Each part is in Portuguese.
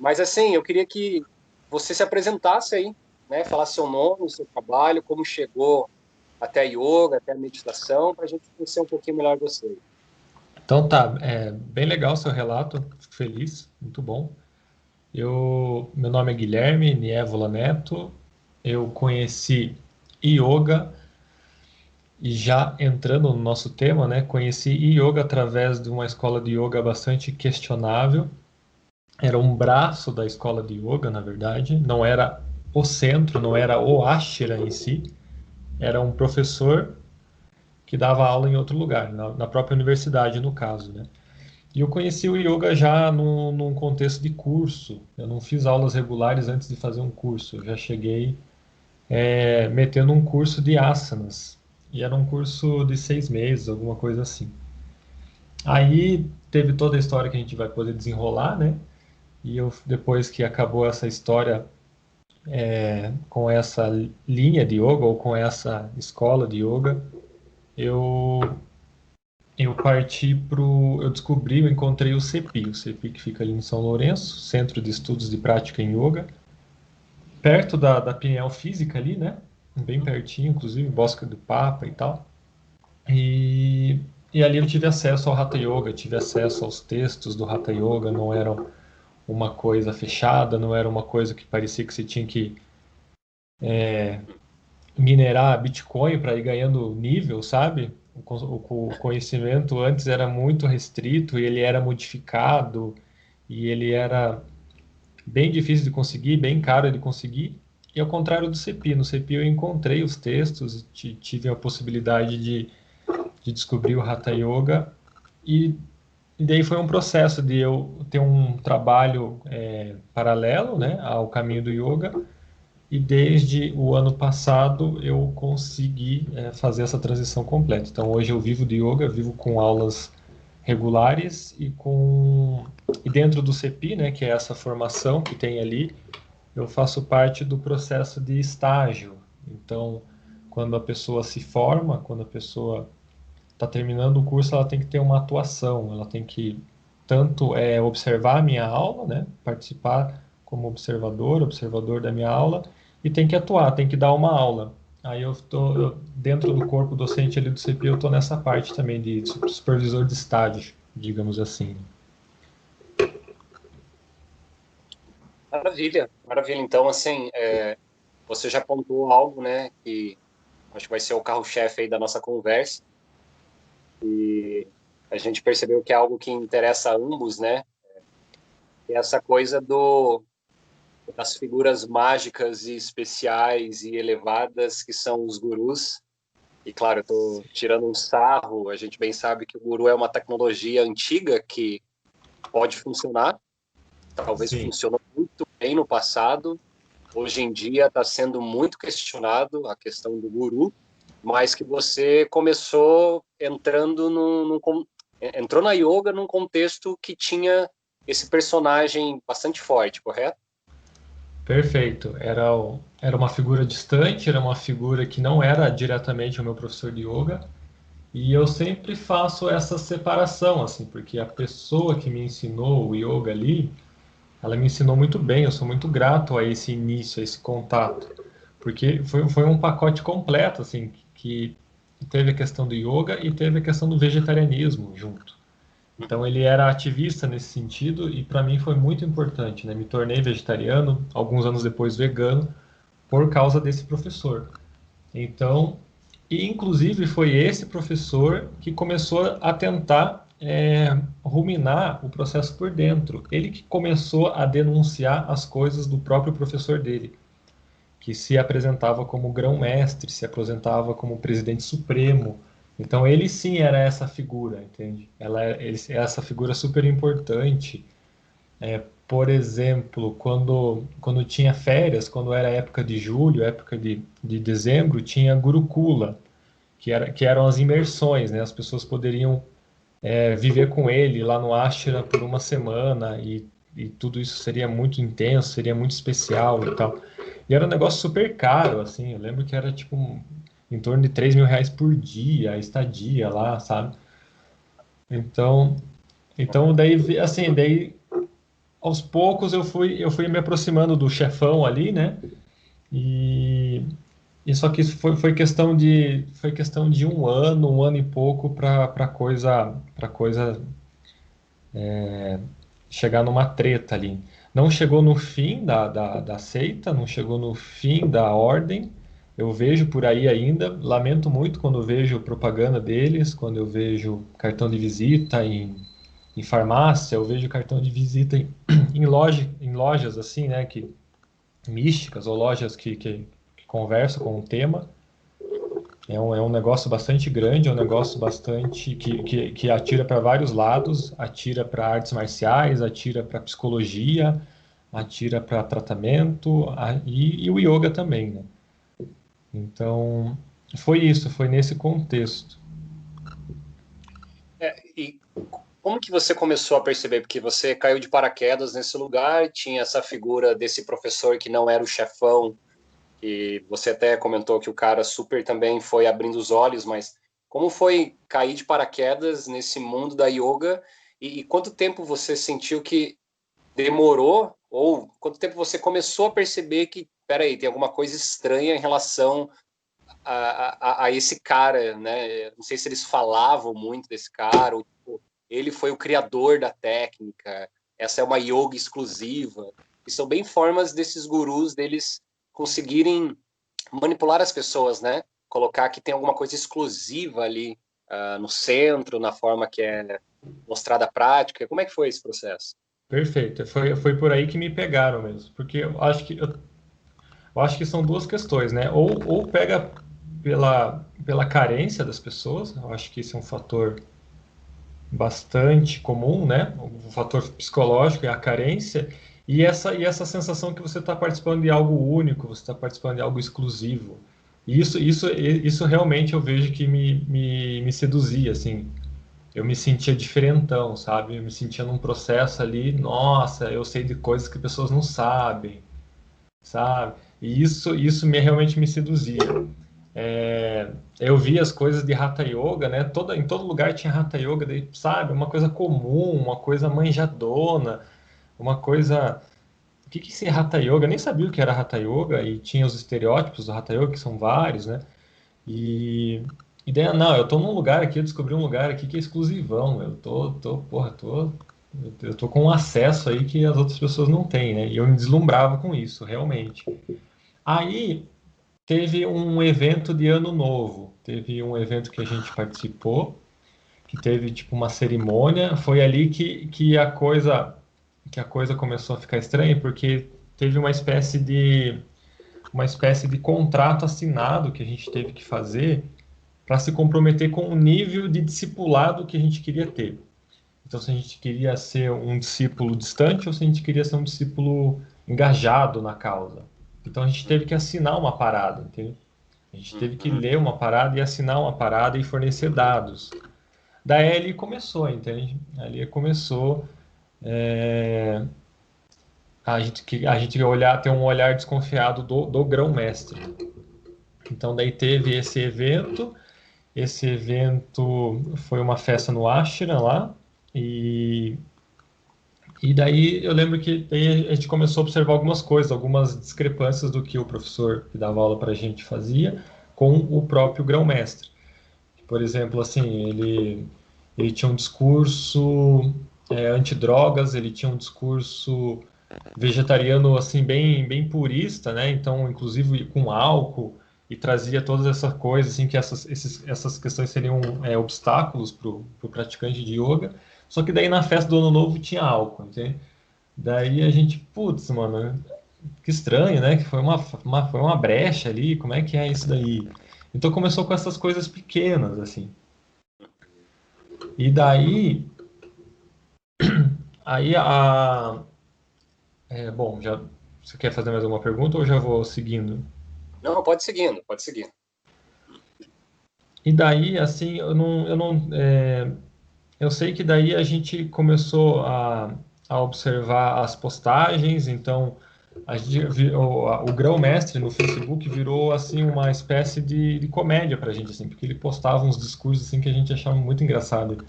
Mas assim, eu queria que você se apresentasse aí, né? Falasse seu nome, seu trabalho, como chegou até a yoga, até a meditação, para a gente conhecer um pouquinho melhor você. Então tá, bem legal o seu relato, fico feliz, muito bom. Meu nome é Guilherme Nievola Neto, eu conheci yoga e já entrando no nosso tema, né, conheci yoga através de uma escola de yoga bastante questionável. Era um braço da escola de yoga, na verdade, não era o centro, não era o ashram em si, era um professor que dava aula em outro lugar, na própria universidade, no caso, né? E eu conheci o yoga já num contexto de curso. Eu não fiz aulas regulares antes de fazer um curso. Eu já cheguei metendo um curso de asanas. E era um curso de 6 meses, alguma coisa assim. Aí teve toda a história que a gente vai poder desenrolar, né? E eu, depois que acabou essa história com essa linha de yoga ou com essa escola de yoga, eu eu parti eu descobri, eu encontrei o CEPI que fica ali em São Lourenço, Centro de Estudos de Prática em Yoga, perto da Pinhel Física ali, né? Bem pertinho, inclusive, Bosque do Papa e tal. E, e ali eu tive acesso ao Hatha Yoga, tive acesso aos textos do Hatha Yoga, não era uma coisa fechada, não era uma coisa que parecia que você tinha que minerar Bitcoin para ir ganhando nível, sabe? O conhecimento antes era muito restrito e ele era modificado e ele era bem difícil de conseguir, bem caro de conseguir. E ao contrário do CEPI, no CEPI eu encontrei os textos, tive a possibilidade de descobrir o Hatha Yoga e, e daí foi um processo de eu ter um trabalho paralelo, né, ao caminho do yoga e desde o ano passado eu consegui fazer essa transição completa. Então hoje eu vivo de yoga, vivo com aulas regulares e dentro do CEPI, né, que é essa formação que tem ali, eu faço parte do processo de estágio. Então, quando a pessoa se forma, quando a pessoa está terminando o curso, ela tem que ter uma atuação, ela tem que tanto observar a minha aula, né, participar como observador da minha aula, e tem que atuar, tem que dar uma aula. Aí dentro do corpo docente ali do CP, eu estou nessa parte também de supervisor de estágio, digamos assim. Maravilha, maravilha. Então, assim, você já pontuou algo, né, que acho que vai ser o carro-chefe aí da nossa conversa. E a gente percebeu que é algo que interessa a ambos, né? Que é essa coisa das figuras mágicas e especiais e elevadas que são os gurus. E claro, eu estou tirando um sarro, a gente bem sabe que o guru é uma tecnologia antiga que pode funcionar, talvez Sim. funcionou muito bem no passado, hoje em dia está sendo muito questionado a questão do guru, mas que você começou entrando entrou na yoga num contexto que tinha esse personagem bastante forte, correto? Perfeito. Era uma figura distante, era uma figura que não era diretamente o meu professor de yoga, e eu sempre faço essa separação, assim, porque a pessoa que me ensinou o yoga ali, ela me ensinou muito bem, eu sou muito grato a esse início, a esse contato, porque foi um pacote completo, assim, que teve a questão do yoga e teve a questão do vegetarianismo junto. Então ele era ativista nesse sentido e para mim foi muito importante, né? Me tornei vegetariano, alguns anos depois vegano, por causa desse professor. Então, e inclusive foi esse professor que começou a tentar ruminar o processo por dentro. Ele que começou a denunciar as coisas do próprio professor dele, que se apresentava como grão-mestre, se apresentava como presidente supremo. Então ele sim era essa figura, entende? Ele é essa figura super importante. Por exemplo, quando tinha férias, quando era época de julho, época de dezembro, tinha Gurukula, que eram as imersões, né? As pessoas poderiam viver com ele lá no Ashram por uma semana e tudo isso seria muito intenso, seria muito especial e tal. E era um negócio super caro, assim. Eu lembro que era tipo em torno de R$ 3.000 por dia, a estadia lá, sabe? Então, daí, assim, daí aos poucos eu fui me aproximando do chefão ali, né? E, e só que isso foi questão de um ano e pouco para coisa chegar numa treta ali. Não chegou no fim da seita, não chegou no fim da ordem. Eu vejo por aí ainda, lamento muito quando eu vejo propaganda deles, quando eu vejo cartão de visita em farmácia, eu vejo cartão de visita em lojas assim, né, místicas ou lojas que conversam com o tema. É um negócio bastante grande, é um negócio bastante que atira para vários lados, atira para artes marciais, atira para psicologia, atira para tratamento e o yoga também, né? Então, foi isso, foi nesse contexto. E como que você começou a perceber? Porque você caiu de paraquedas nesse lugar, tinha essa figura desse professor que não era o chefão, e você até comentou que o cara super também foi abrindo os olhos, mas como foi cair de paraquedas nesse mundo da yoga e quanto tempo você sentiu que demorou ou quanto tempo você começou a perceber que, peraí, tem alguma coisa estranha em relação a esse cara, né? Não sei se eles falavam muito desse cara, ou tipo, ele foi o criador da técnica, essa é uma yoga exclusiva. E são bem formas desses gurus deles conseguirem manipular as pessoas, né? Colocar que tem alguma coisa exclusiva ali no centro, na forma que é mostrada a prática. Como é que foi esse processo? Perfeito, foi por aí que me pegaram mesmo, porque eu acho que são duas questões, né? Ou pega pela carência das pessoas, eu acho que esse é um fator bastante comum, né? O fator psicológico é a carência e essa sensação que você está participando de algo único, você está participando de algo exclusivo. E isso realmente eu vejo que me seduzia, assim. Eu me sentia diferentão, sabe? Eu me sentia num processo ali, nossa, eu sei de coisas que pessoas não sabem, sabe? E isso realmente me seduzia. Eu via as coisas de Hatha Yoga, né? Em todo lugar tinha Hatha Yoga, daí, sabe? Uma coisa comum, uma coisa manjadona, uma coisa. O que que é esse Hatha Yoga? Eu nem sabia o que era Hatha Yoga e tinha os estereótipos do Hatha Yoga, que são vários, né? E, e daí, não, eu tô num lugar aqui, eu descobri um lugar aqui que é exclusivão, eu tô com um acesso aí que as outras pessoas não têm, né? E eu me deslumbrava com isso, realmente. Aí teve um evento de Ano Novo, teve um evento que a gente participou, que teve tipo uma cerimônia, foi ali que a coisa começou a ficar estranha, porque teve uma espécie de contrato assinado que a gente teve que fazer para se comprometer com o nível de discipulado que a gente queria ter. Então, se a gente queria ser um discípulo distante ou se a gente queria ser um discípulo engajado na causa. Então, a gente teve que assinar uma parada, entende? A gente teve que Uhum. ler uma parada e assinar uma parada e fornecer dados. Daí ali começou, entende? Ali começou a gente ter um olhar desconfiado do grão-mestre. Então, daí teve esse evento. Esse evento foi uma festa no Ashram lá, e, e daí eu lembro que daí a gente começou a observar algumas coisas, algumas discrepâncias do que o professor que dava aula para a gente fazia com o próprio grão-mestre. Por exemplo, assim, ele tinha um discurso antidrogas, ele tinha um discurso vegetariano assim bem bem purista, né? Então, inclusive com álcool e trazia todas essas coisas assim que essas questões seriam obstáculos para o praticante de yoga. Só que daí na festa do Ano Novo tinha álcool, entende? Daí a gente, putz, mano, que estranho, né? Que foi uma brecha ali. Como é que é isso daí? Então começou com essas coisas pequenas assim. E daí aí bom, já você quer fazer mais alguma pergunta ou já vou seguindo? Não, pode seguindo, pode seguir. E daí, assim, eu sei que daí a gente começou a observar as postagens, então o grão-mestre no Facebook virou, assim, uma espécie de comédia pra gente, assim, porque ele postava uns discursos, assim, que a gente achava muito engraçado.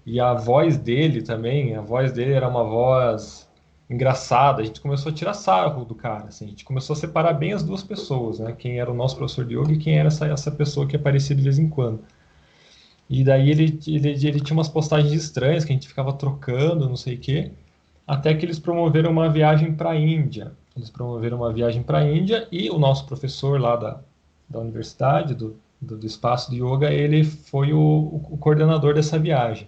E a voz dele também, a voz dele era uma voz engraçada, a gente começou a tirar sarro do cara, assim, a gente começou a separar bem as duas pessoas, né? Quem era o nosso professor de yoga e quem era essa pessoa que aparecia de vez em quando. E daí ele tinha umas postagens estranhas que a gente ficava trocando, não sei o quê, até que eles promoveram uma viagem para a Índia. Eles promoveram uma viagem para a Índia e o nosso professor lá da universidade, do espaço de yoga, ele foi o coordenador dessa viagem.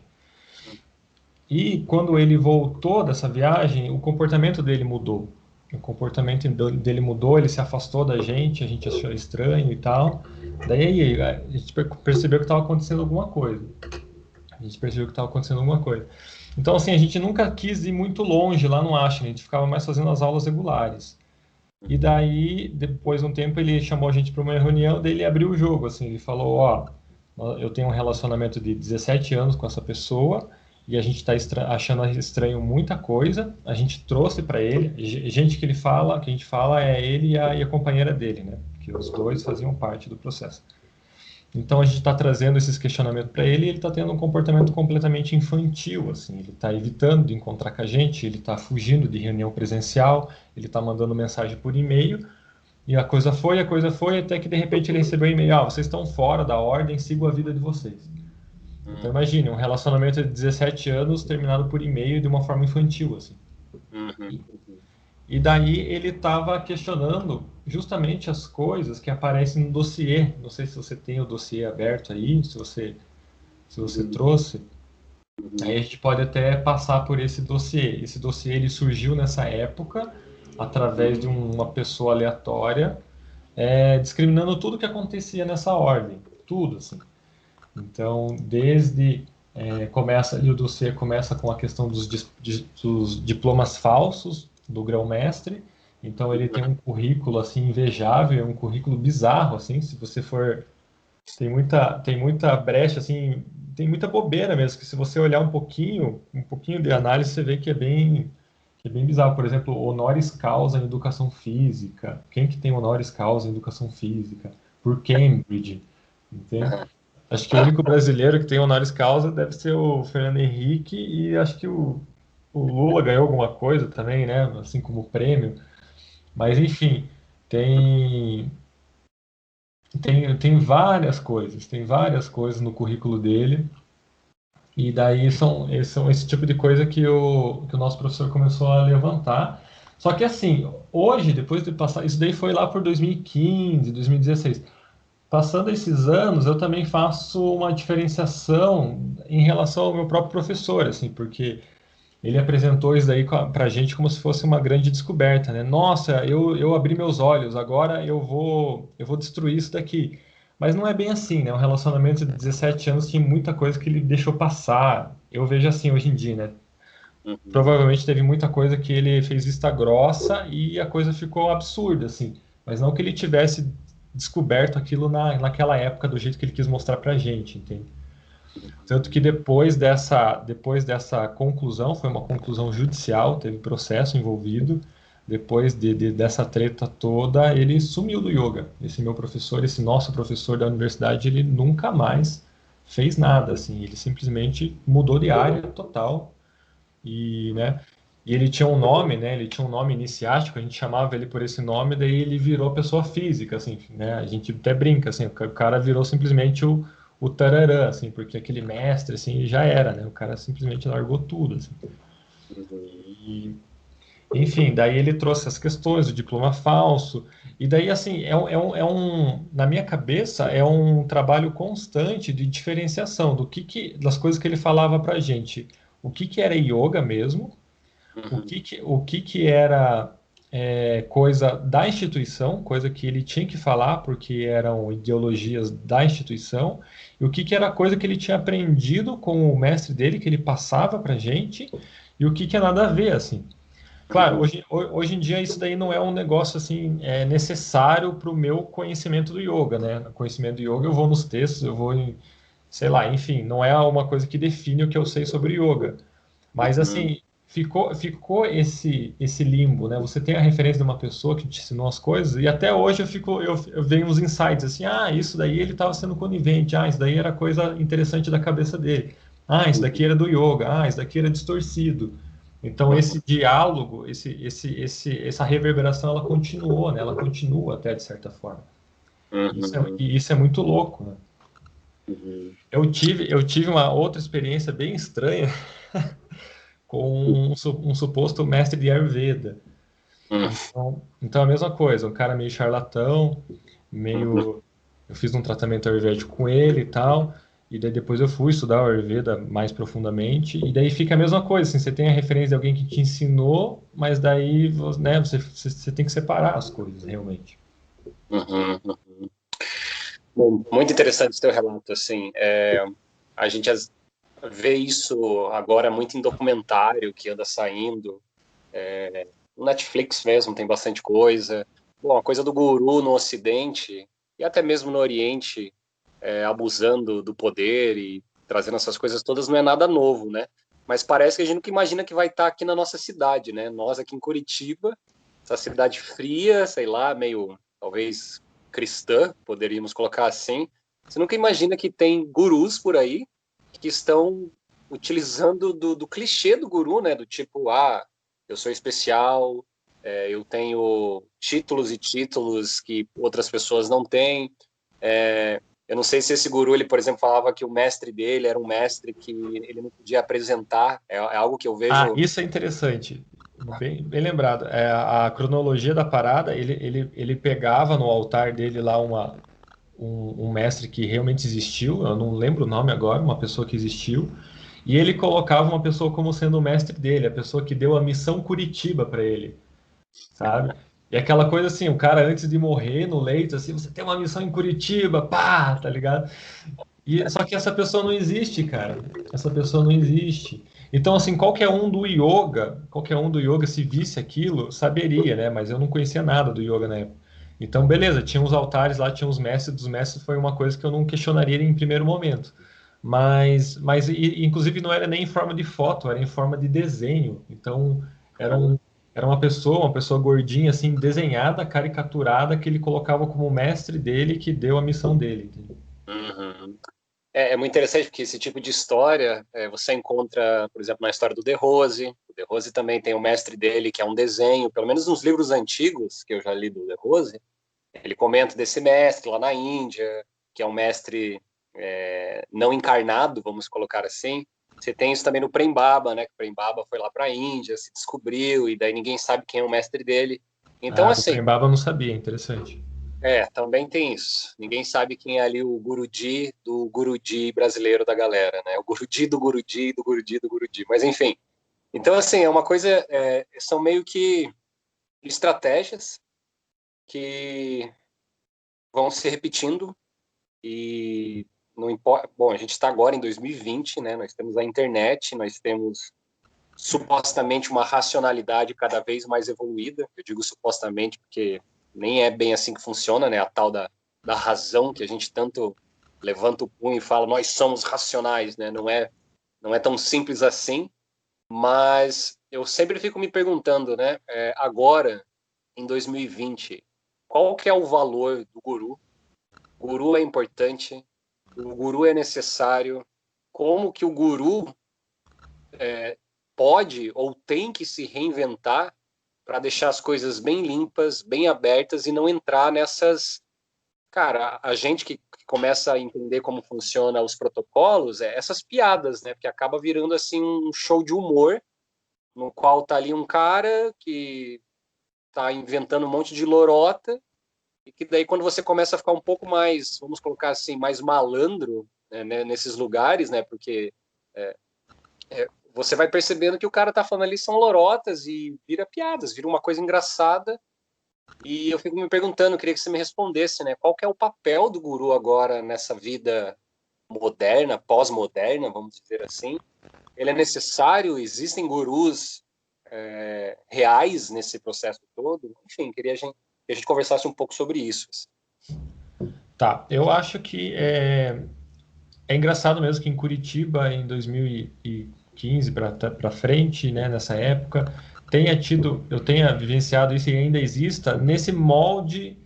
E quando ele voltou dessa viagem, o comportamento dele mudou. O comportamento dele mudou, ele se afastou da gente, a gente achou estranho e tal. Daí a gente percebeu que estava acontecendo alguma coisa. A gente percebeu que estava acontecendo alguma coisa. Então, assim, a gente nunca quis ir muito longe lá no Ashram, a gente ficava mais fazendo as aulas regulares. E daí, depois de um tempo, ele chamou a gente para uma reunião, daí ele abriu o jogo, assim, ele falou, ó, eu tenho um relacionamento de 17 anos com essa pessoa, e a gente está achando estranho muita coisa, a gente trouxe para ele, gente que que a gente fala é ele e a companheira dele, né, que os dois faziam parte do processo. Então a gente está trazendo esses questionamentos para ele e ele está tendo um comportamento completamente infantil, assim, ele está evitando de encontrar com a gente, ele está fugindo de reunião presencial, ele está mandando mensagem por e-mail, e a coisa foi, até que de repente ele recebeu um e-mail, vocês estão fora da ordem, sigam a vida de vocês. Então imagine, um relacionamento de 17 anos terminado por e-mail de uma forma infantil, assim. E daí ele estava questionando justamente as coisas que aparecem no dossiê. Não sei se você tem o dossiê aberto aí, se você trouxe. Aí a gente pode até passar por esse dossiê. Esse dossiê ele surgiu nessa época através de uma pessoa aleatória, discriminando tudo que acontecia nessa ordem, tudo assim. Então, começa ali o dossiê começa com a questão dos diplomas falsos do grão-mestre. Então ele tem um currículo assim invejável, é um currículo bizarro assim, se você for tem muita brecha assim, tem muita bobeira mesmo, que se você olhar um pouquinho de análise, você vê que é bem bizarro. Por exemplo, honoris causa em educação física. Quem que tem honoris causa em educação física? Por Cambridge, entende? Acho que o único brasileiro que tem honoris causa deve ser o Fernando Henrique, e acho que o Lula ganhou alguma coisa também, né? Assim como prêmio. Mas, enfim, tem, tem várias coisas no currículo dele. E daí são esse tipo de coisa que o nosso professor começou a levantar. Só que, assim, hoje, depois de passar, isso daí foi lá por 2015, 2016. Passando esses anos, eu também faço uma diferenciação em relação ao meu próprio professor, assim, porque ele apresentou isso daí para a gente como se fosse uma grande descoberta, né? Nossa, eu abri meus olhos, agora eu vou destruir isso daqui. Mas não é bem assim, né? Um relacionamento de 17 anos tem muita coisa que ele deixou passar. Eu vejo assim hoje em dia, né? Provavelmente teve muita coisa que ele fez vista grossa e a coisa ficou absurda, assim. Mas não que ele tivesse descoberto aquilo naquela época do jeito que ele quis mostrar pra gente, entende? Tanto que depois dessa conclusão, foi uma conclusão judicial, teve processo envolvido, depois dessa treta toda, ele sumiu do yoga. Esse meu professor, esse nosso professor da universidade, ele nunca mais fez nada, assim, ele simplesmente mudou de área total e, né, e ele tinha um nome, né, ele tinha um nome iniciático, a gente chamava ele por esse nome, daí ele virou pessoa física, assim, né, a gente até brinca, assim, o cara virou simplesmente o tararã, assim, porque aquele mestre, assim, já era, né, o cara simplesmente largou tudo, assim. E, enfim, daí ele trouxe as questões do diploma falso, e daí, assim, na minha cabeça, é um trabalho constante de diferenciação das coisas que ele falava pra gente, o que era yoga mesmo, o que era coisa da instituição, coisa que ele tinha que falar porque eram ideologias da instituição, e o que era coisa que ele tinha aprendido com o mestre dele, que ele passava pra gente, e o que é nada a ver, assim. Claro, hoje em dia isso daí não é um negócio assim necessário para o meu conhecimento do yoga, né? O conhecimento do yoga eu vou nos textos, eu vou em, sei lá, enfim, não é uma coisa que define o que eu sei sobre yoga. Mas assim, ficou esse limbo, né? Você tem a referência de uma pessoa que te ensinou as coisas, e até hoje eu venho uns insights assim, isso daí ele estava sendo conivente, isso daí era coisa interessante da cabeça dele. Isso daqui era do yoga, isso daqui era distorcido. Então, esse diálogo, essa reverberação, ela continuou, né? Ela continua até, de certa forma. E isso é muito louco, né? Eu tive uma outra experiência bem estranha com um suposto mestre de Ayurveda. Então, a mesma coisa, um cara meio charlatão, meio... Eu fiz um tratamento ayurvédico com ele e tal, e daí depois eu fui estudar o Ayurveda mais profundamente, e daí fica a mesma coisa, assim, você tem a referência de alguém que te ensinou, mas daí, né, você tem que separar as coisas, realmente. Bom, muito interessante o teu relato, assim, a gente vê isso agora muito em documentário que anda saindo, no Netflix mesmo tem bastante coisa. Bom, a coisa do guru no Ocidente e até mesmo no Oriente, abusando do poder e trazendo essas coisas todas não é nada novo, né? Mas parece que a gente nunca imagina que vai estar aqui na nossa cidade, né? Nós aqui em Curitiba, essa cidade fria, sei lá, meio, talvez, cristã, poderíamos colocar assim. Você nunca imagina que tem gurus por aí que estão utilizando do clichê do guru, né? Do tipo, eu sou especial, eu tenho títulos e títulos que outras pessoas não têm. Eu não sei se esse guru, ele, por exemplo, falava que o mestre dele era um mestre que ele não podia apresentar. É algo que eu vejo... Isso é interessante. Bem lembrado. A cronologia da parada, ele pegava no altar dele lá um mestre que realmente existiu, eu não lembro o nome agora, uma pessoa que existiu, e ele colocava uma pessoa como sendo o mestre dele, a pessoa que deu a missão Curitiba para ele, sabe? E aquela coisa assim, o cara antes de morrer no leito, assim, você tem uma missão em Curitiba, pá, tá ligado? Só que essa pessoa não existe, cara. Essa pessoa não existe. Então, assim, qualquer um do yoga, se visse aquilo, saberia, né? Mas eu não conhecia nada do yoga na época. Então, beleza, tinha os altares lá, tinha os mestres dos mestres, foi uma coisa que eu não questionaria em primeiro momento. Inclusive, não era nem em forma de foto, era em forma de desenho. Então, era, um, era uma pessoa gordinha, assim, desenhada, caricaturada, que ele colocava como mestre dele, que deu a missão dele. Entendeu? É muito interessante porque esse tipo de história você encontra, por exemplo, na história do De Rose. O De Rose também tem o mestre dele, que é um desenho, pelo menos nos livros antigos que eu já li do De Rose, ele comenta desse mestre lá na Índia, que é um mestre não encarnado, vamos colocar assim. Você tem isso também no Prem Baba, né? Que o Prem Baba foi lá para a Índia, se descobriu, e daí ninguém sabe quem é o mestre dele. Então, Do assim, Prembaba eu não sabia, interessante. também tem isso. Ninguém sabe quem é ali o Guruji do Guruji brasileiro da galera, né? O Guruji do Guruji do Guruji do Guruji. Mas enfim. Então, assim, é uma coisa. São meio que estratégias que vão se repetindo e não importa. Bom, a gente está agora em 2020, né? Nós temos a internet, nós temos supostamente uma racionalidade cada vez mais evoluída. Eu digo supostamente porque nem é bem assim que funciona, né? A tal da razão que a gente tanto levanta o punho e fala, nós somos racionais, né? Não é tão simples assim, mas eu sempre fico me perguntando, né? Agora, em 2020, qual que é o valor do guru? O guru é importante, o guru é necessário, como que o guru pode ou tem que se reinventar para deixar as coisas bem limpas, bem abertas e não entrar nessas... Cara, a gente que começa a entender como funciona os protocolos, essas piadas, né? Porque acaba virando assim um show de humor no qual tá ali um cara que tá inventando um monte de lorota e que daí quando você começa a ficar um pouco mais, vamos colocar assim, mais malandro, né, nesses lugares, né? Porque você vai percebendo que o cara tá falando ali são lorotas e vira piadas, vira uma coisa engraçada. E eu fico me perguntando, queria que você me respondesse, né? Qual que é o papel do guru agora nessa vida moderna, pós-moderna, vamos dizer assim? Ele é necessário? Existem gurus reais nesse processo todo? Enfim, queria que a gente conversasse um pouco sobre isso. Tá, eu acho que é engraçado mesmo que em Curitiba, em 2015 para frente, né, nessa época, eu tenha vivenciado isso e ainda exista nesse molde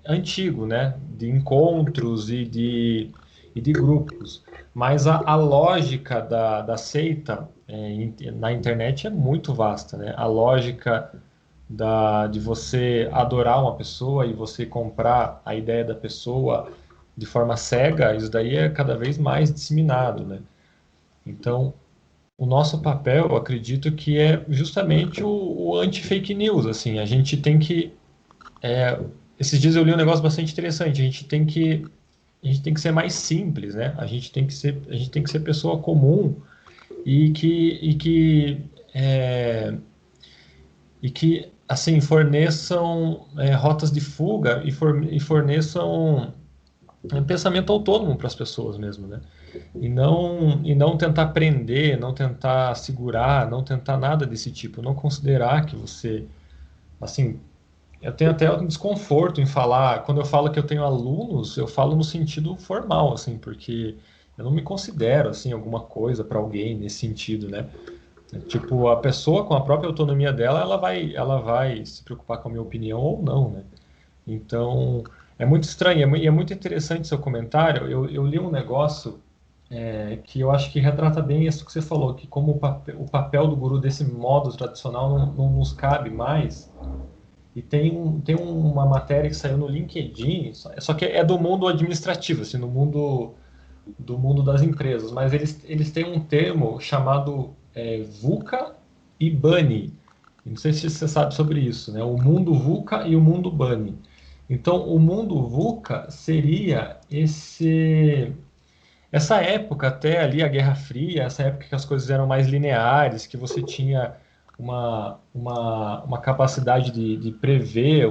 antigo, né, de encontros e e de grupos. Mas a lógica da seita na internet é muito vasta, né? A lógica de você adorar uma pessoa e você comprar a ideia da pessoa de forma cega, isso daí é cada vez mais disseminado, né? Então, o nosso papel, eu acredito que é justamente o anti-fake news, assim, a gente tem que esses dias eu li um negócio bastante interessante, a gente tem que ser mais simples, né? A gente tem que ser pessoa comum e que assim forneçam rotas de fuga e forneçam pensamento autônomo para as pessoas mesmo, né? E não tentar prender, não tentar segurar, não tentar nada desse tipo, não considerar que você, assim, eu tenho até um desconforto em falar, quando eu falo que eu tenho alunos, eu falo no sentido formal, assim, porque eu não me considero, assim, alguma coisa para alguém nesse sentido, né? Tipo, a pessoa com a própria autonomia dela, ela vai se preocupar com a minha opinião ou não, né? Então, é muito estranho, e é muito interessante seu comentário. Eu li um negócio que eu acho que retrata bem isso que você falou, que como o papel do guru desse modo tradicional não nos cabe mais. E tem uma matéria que saiu no LinkedIn, só que é do mundo administrativo, assim, no do mundo das empresas, mas eles têm um termo chamado VUCA e BUNNY. Não sei se você sabe sobre isso, né? O mundo VUCA e o mundo BUNNY. Então, o mundo VUCA seria essa época até ali, a Guerra Fria, essa época que as coisas eram mais lineares, que você tinha uma capacidade de prever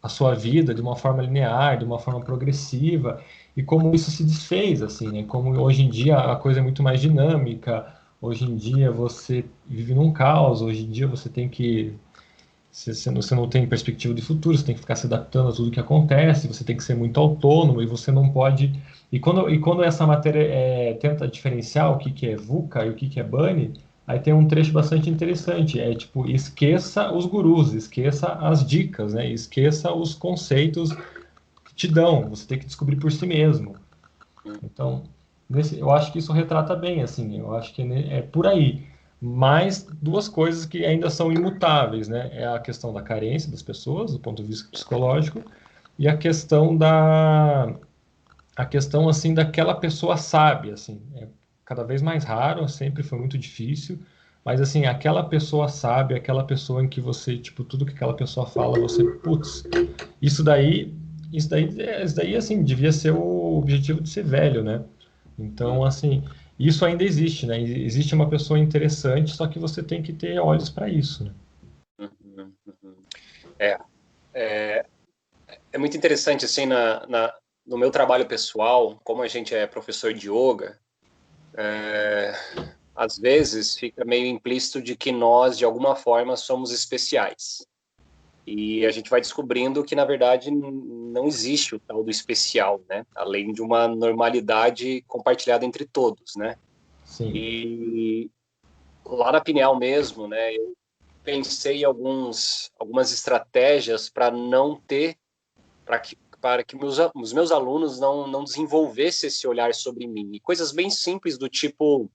a sua vida de uma forma linear, de uma forma progressiva, e como isso se desfez, assim, né? Como hoje em dia a coisa é muito mais dinâmica, hoje em dia você vive num caos, hoje em dia você tem que você não tem perspectiva de futuro, você tem que ficar se adaptando a tudo que acontece, você tem que ser muito autônomo e você não pode. E quando essa matéria tenta diferenciar o que é VUCA e o que é BUNNY, aí tem um trecho bastante interessante. É tipo, esqueça os gurus, esqueça as dicas, né? Esqueça os conceitos que te dão, você tem que descobrir por si mesmo. Então, eu acho que isso retrata bem, assim, eu acho que é por aí. Mas duas coisas que ainda são imutáveis, né? É a questão da carência das pessoas, do ponto de vista psicológico, e a questão assim daquela pessoa sábia, assim, é cada vez mais raro, sempre foi muito difícil, mas assim, aquela pessoa sábia, aquela pessoa em que você, tipo, tudo que aquela pessoa fala, você, putz, isso daí, isso daí assim, devia ser o objetivo de ser velho, né? Então, assim, isso ainda existe, né? Existe uma pessoa interessante, só que você tem que ter olhos para isso, né? Uhum, uhum. É, é, é muito interessante, assim, no meu trabalho pessoal, como a gente é professor de yoga, às vezes fica meio implícito de que nós, de alguma forma, somos especiais. E a gente vai descobrindo que, na verdade, não existe o tal do especial, né? Além de uma normalidade compartilhada entre todos, né? Sim. E lá na Pineal mesmo, né? Eu pensei em algumas estratégias para não ter, para que os meus alunos não desenvolvessem esse olhar sobre mim. E coisas bem simples do tipo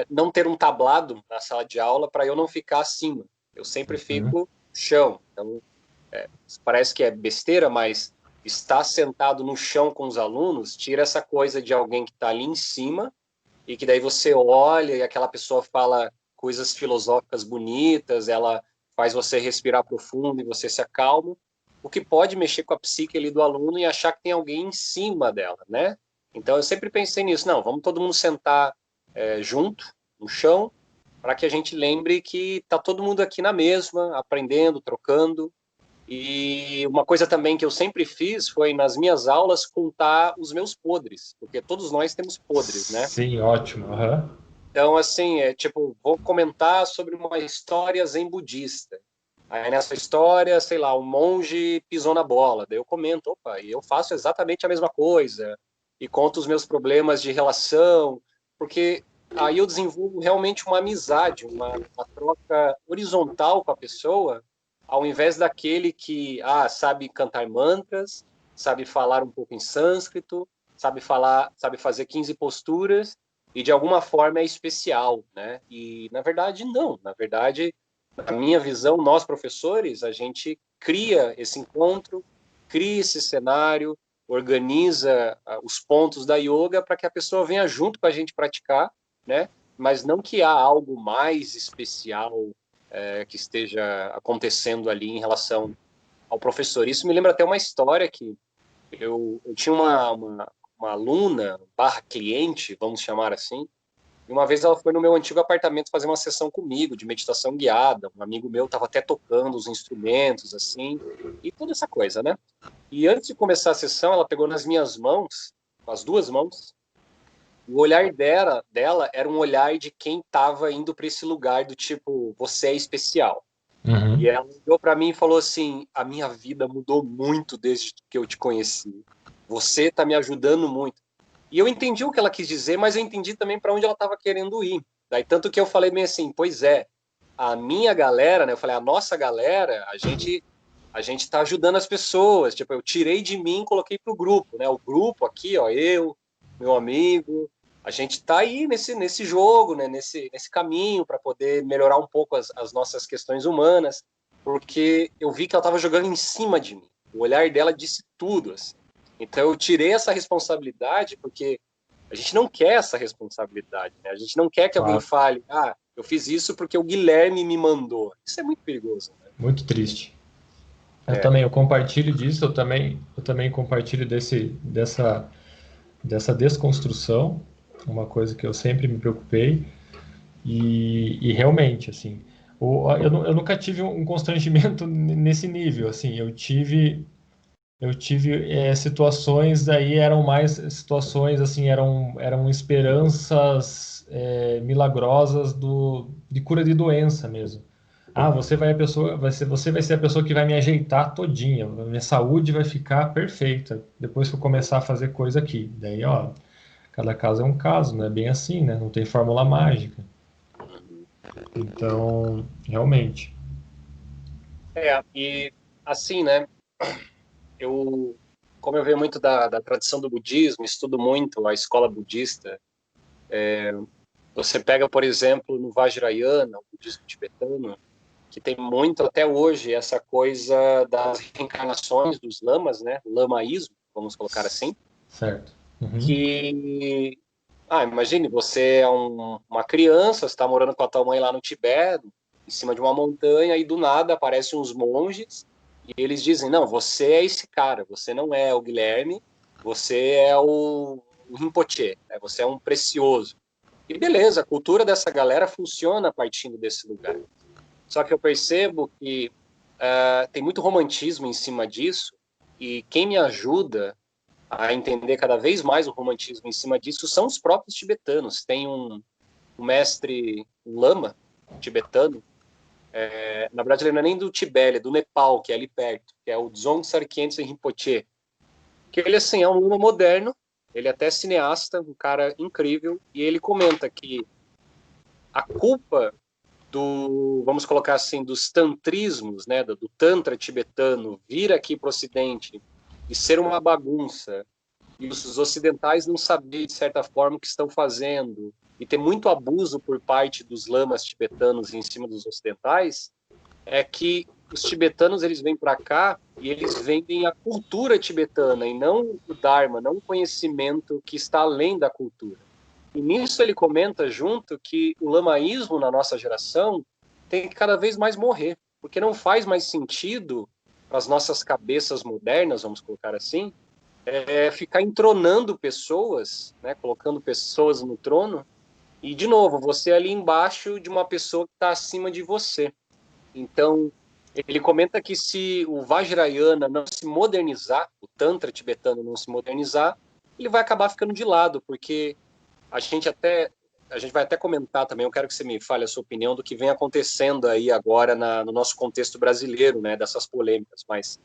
não ter um tablado na sala de aula para eu não ficar acima. Eu sempre Uhum. fico no chão. Então, parece que é besteira, mas estar sentado no chão com os alunos tira essa coisa de alguém que está ali em cima e que daí você olha e aquela pessoa fala coisas filosóficas bonitas, ela faz você respirar profundo e você se acalma, o que pode mexer com a psique ali do aluno e achar que tem alguém em cima dela, né? Então eu sempre pensei nisso, não, vamos todo mundo sentar junto no chão para que a gente lembre que está todo mundo aqui na mesma, aprendendo, trocando. E uma coisa também que eu sempre fiz foi, nas minhas aulas, contar os meus podres, porque todos nós temos podres, né? Sim, ótimo. Aham. Então, assim, tipo, vou comentar sobre uma história zen budista. Aí nessa história, sei lá, um monge pisou na bola. Daí eu comento, opa, e eu faço exatamente a mesma coisa. E conto os meus problemas de relação, porque aí eu desenvolvo realmente uma amizade, uma troca horizontal com a pessoa, ao invés daquele que, sabe cantar mantras, sabe falar um pouco em sânscrito, sabe fazer 15 posturas e de alguma forma é especial, né? E na verdade não, na verdade, na minha visão, nós professores, a gente cria esse encontro, cria esse cenário, organiza os pontos da yoga para que a pessoa venha junto com a gente praticar, né? Mas não que há algo mais especial que esteja acontecendo ali em relação ao professor. Isso me lembra até uma história que eu tinha uma aluna, barra cliente, vamos chamar assim, e uma vez ela foi no meu antigo apartamento fazer uma sessão comigo, de meditação guiada. Um amigo meu estava até tocando os instrumentos, assim, e toda essa coisa, né? E antes de começar a sessão, ela pegou nas minhas mãos, com as duas mãos, o olhar dela era um olhar de quem estava indo para esse lugar do tipo, você é especial. E Uhum. ela olhou para mim e falou assim: a minha vida mudou muito desde que eu te conheci. Você está me ajudando muito. E eu entendi o que ela quis dizer, mas eu entendi também para onde ela estava querendo ir. Daí tanto que eu falei bem assim: pois é, a minha galera, né? Eu falei: a nossa galera, a gente está ajudando as pessoas. Tipo, eu tirei de mim, e coloquei pro grupo, né? O grupo aqui, ó, eu, meu amigo, a gente está aí nesse jogo, né? Nesse caminho para poder melhorar um pouco as nossas questões humanas, porque eu vi que ela estava jogando em cima de mim. O olhar dela disse tudo, assim. Então eu tirei essa responsabilidade porque a gente não quer essa responsabilidade, né? A gente não quer que alguém Claro. fale, ah, eu fiz isso porque o Guilherme me mandou. Isso é muito perigoso, né? Muito triste. É. Eu compartilho disso, eu também compartilho dessa desconstrução, uma coisa que eu sempre me preocupei, e realmente, assim, eu nunca tive um constrangimento nesse nível, assim, eu tive situações, daí eram mais situações, assim, eram esperanças milagrosas de cura de doença mesmo. Ah, você vai ser a pessoa que vai me ajeitar todinha, minha saúde vai ficar perfeita depois que eu começar a fazer coisa aqui. Daí, ó, cada caso é um caso, não é bem assim, né? Não tem fórmula mágica. Então, realmente. E assim, né? Eu, como eu venho muito da tradição do budismo, estudo muito a escola budista. Você pega, por exemplo, no Vajrayana, o budismo tibetano, que tem muito até hoje essa coisa das reencarnações dos lamas, né? O lamaísmo, vamos colocar assim, Certo. Uhum. que imagine, você é uma criança, você está morando com a tua mãe lá no Tibete, em cima de uma montanha, e do nada aparecem uns monges e eles dizem: não, você é esse cara, você não é o Guilherme, você é o Rinpoche, né? Você é um precioso. E beleza, a cultura dessa galera funciona partindo desse lugar. Só que eu percebo que tem muito romantismo em cima disso, e quem me ajuda a entender cada vez mais o romantismo em cima disso são os próprios tibetanos. Tem um mestre, um lama tibetano, na verdade ele não é nem do Tibete, ele é do Nepal, que é ali perto, que é o Dzongtsar Khyentse Rinpoche, que ele assim, é um lama moderno, ele é até cineasta, um cara incrível, e ele comenta que a culpa vamos colocar assim, dos tantrismos, né, do tantra tibetano vir aqui para o Ocidente e ser uma bagunça, e os ocidentais não saber, de certa forma, o que estão fazendo, e ter muito abuso por parte dos lamas tibetanos em cima dos ocidentais, é que os tibetanos eles vêm para cá e eles vendem a cultura tibetana e não o Dharma, não o conhecimento que está além da cultura. E nisso ele comenta junto que o lamaísmo na nossa geração tem que cada vez mais morrer, porque não faz mais sentido para as nossas cabeças modernas, vamos colocar assim, ficar entronando pessoas, né, colocando pessoas no trono, e, de novo, você ali embaixo de uma pessoa que está acima de você. Então, ele comenta que se o Vajrayana não se modernizar, o Tantra tibetano não se modernizar, ele vai acabar ficando de lado, porque a gente até a gente vai até comentar também, eu quero que você me fale a sua opinião do que vem acontecendo aí agora no nosso contexto brasileiro, né, dessas polêmicas, mas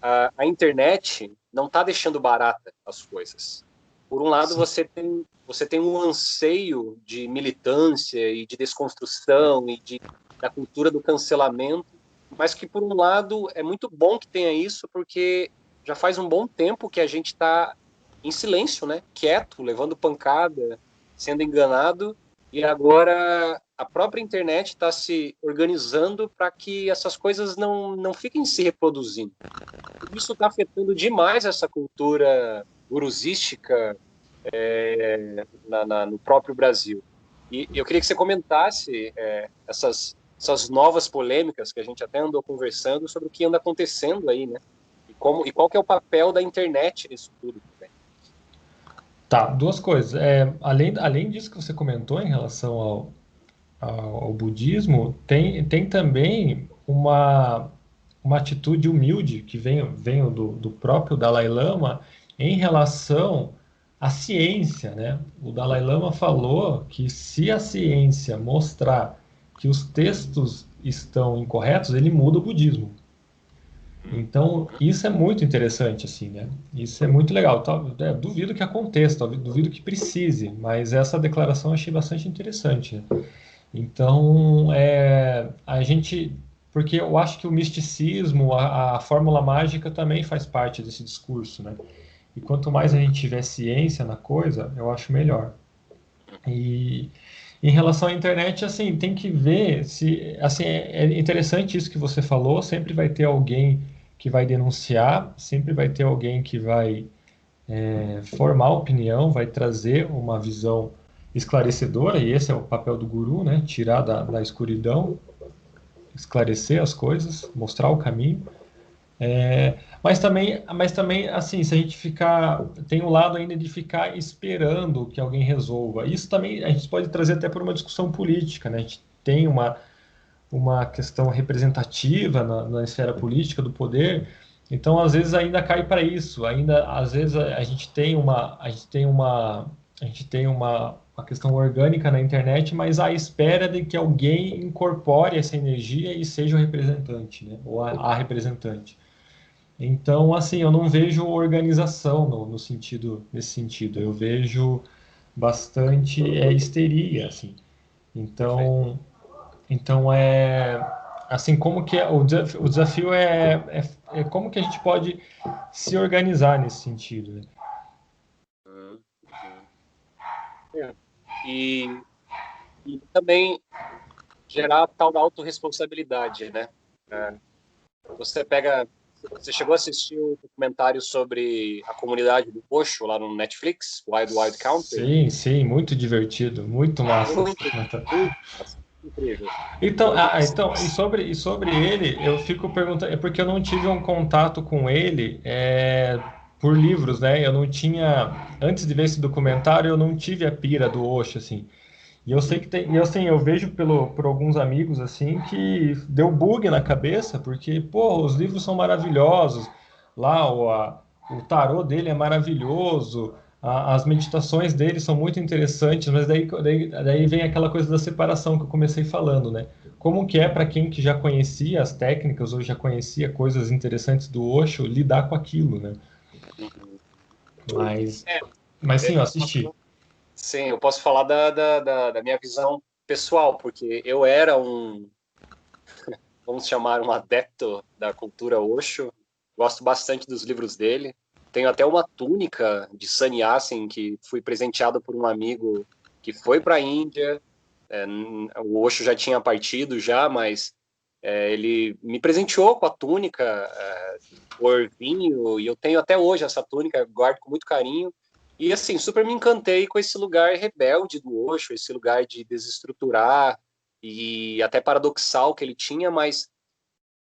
a internet não está deixando barata as coisas. Por um lado, Sim. você tem um anseio de militância e de desconstrução da cultura do cancelamento, mas que, por um lado, é muito bom que tenha isso, porque já faz um bom tempo que a gente está em silêncio, né? Quieto, levando pancada, sendo enganado, e agora a própria internet está se organizando para que essas coisas não fiquem se reproduzindo. Isso está afetando demais essa cultura gurusística no próprio Brasil. E eu queria que você comentasse essas novas polêmicas que a gente até andou conversando sobre o que anda acontecendo aí, né? E qual que é o papel da internet nisso tudo também. Tá, duas coisas. Além disso que você comentou em relação ao budismo, tem também uma atitude humilde que vem do próprio Dalai Lama em relação à ciência, né? O Dalai Lama falou que se a ciência mostrar que os textos estão incorretos, ele muda o budismo. Então, isso é muito interessante, assim, né? Isso é muito legal. Duvido que aconteça, duvido que precise, mas essa declaração eu achei bastante interessante, né? Então, a gente. Porque eu acho que o misticismo, a fórmula mágica também faz parte desse discurso, né? E quanto mais a gente tiver ciência na coisa, eu acho melhor. E em relação à internet, assim, tem que ver se, assim, é interessante isso que você falou, sempre vai ter alguém que vai denunciar, sempre vai ter alguém que vai formar opinião, vai trazer uma visão esclarecedora, e esse é o papel do guru, né? Tirar da escuridão, esclarecer as coisas, mostrar o caminho. Mas também, assim, se a gente ficar, tem o lado ainda de ficar esperando que alguém resolva. Isso também a gente pode trazer até por uma discussão política, né? A gente tem uma questão representativa na esfera política do poder, então às vezes ainda cai para isso. Ainda às vezes a gente tem uma questão orgânica na internet, mas à espera de que alguém incorpore essa energia e seja o representante, né? Ou a representante. Então, assim, eu não vejo organização nesse sentido. Eu vejo bastante histeria, assim. Perfeito. Então assim, como que o desafio é como que a gente pode se organizar nesse sentido, né? Uhum, uhum. É. E, e também gerar a tal da autorresponsabilidade, né? É, Você pega. Você chegou a assistir o documentário sobre a comunidade do Osho lá no Netflix, Wild Wild Country? Sim, sim, muito divertido, muito massa. Muito, muito massa, incrível. Então, E assim, então e sobre ele, eu fico perguntando, é porque eu não tive um contato com ele por livros, né? Eu não tinha, antes de ver esse documentário, eu não tive a pira do Osho, assim. E eu sei que tem, e assim, eu vejo por alguns amigos assim que deu bug na cabeça, porque, pô, os livros são maravilhosos, lá o tarô dele é maravilhoso, as meditações dele são muito interessantes, mas daí vem aquela coisa da separação que eu comecei falando, né? Como que é para quem que já conhecia as técnicas ou já conhecia coisas interessantes do Osho lidar com aquilo, né? uhum. Mas, É, mas sim, eu eu assisti. sim, eu posso falar da minha visão pessoal, porque eu era vamos chamar, um adepto da cultura Osho. Gosto bastante dos livros dele. Tenho até uma túnica de sannyasin que fui presenteado por um amigo que foi para a Índia. O Osho já tinha partido já, mas ele me presenteou com a túnica, cor vinho, e eu tenho até hoje essa túnica, guardo com muito carinho. E assim, super me encantei com esse lugar rebelde do Osho, esse lugar de desestruturar e até paradoxal que ele tinha, mas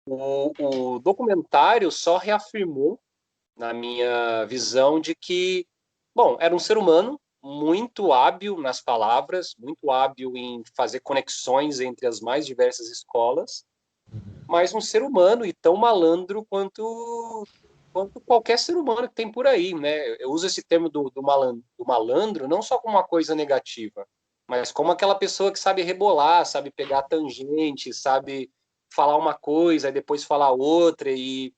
o documentário só reafirmou na minha visão de que, bom, era um ser humano muito hábil nas palavras, muito hábil em fazer conexões entre as mais diversas escolas, mas um ser humano e tão malandro quanto qualquer ser humano que tem por aí, né? Eu uso esse termo do malandro não só como uma coisa negativa, mas como aquela pessoa que sabe rebolar, sabe pegar a tangente, sabe falar uma coisa e depois falar outra e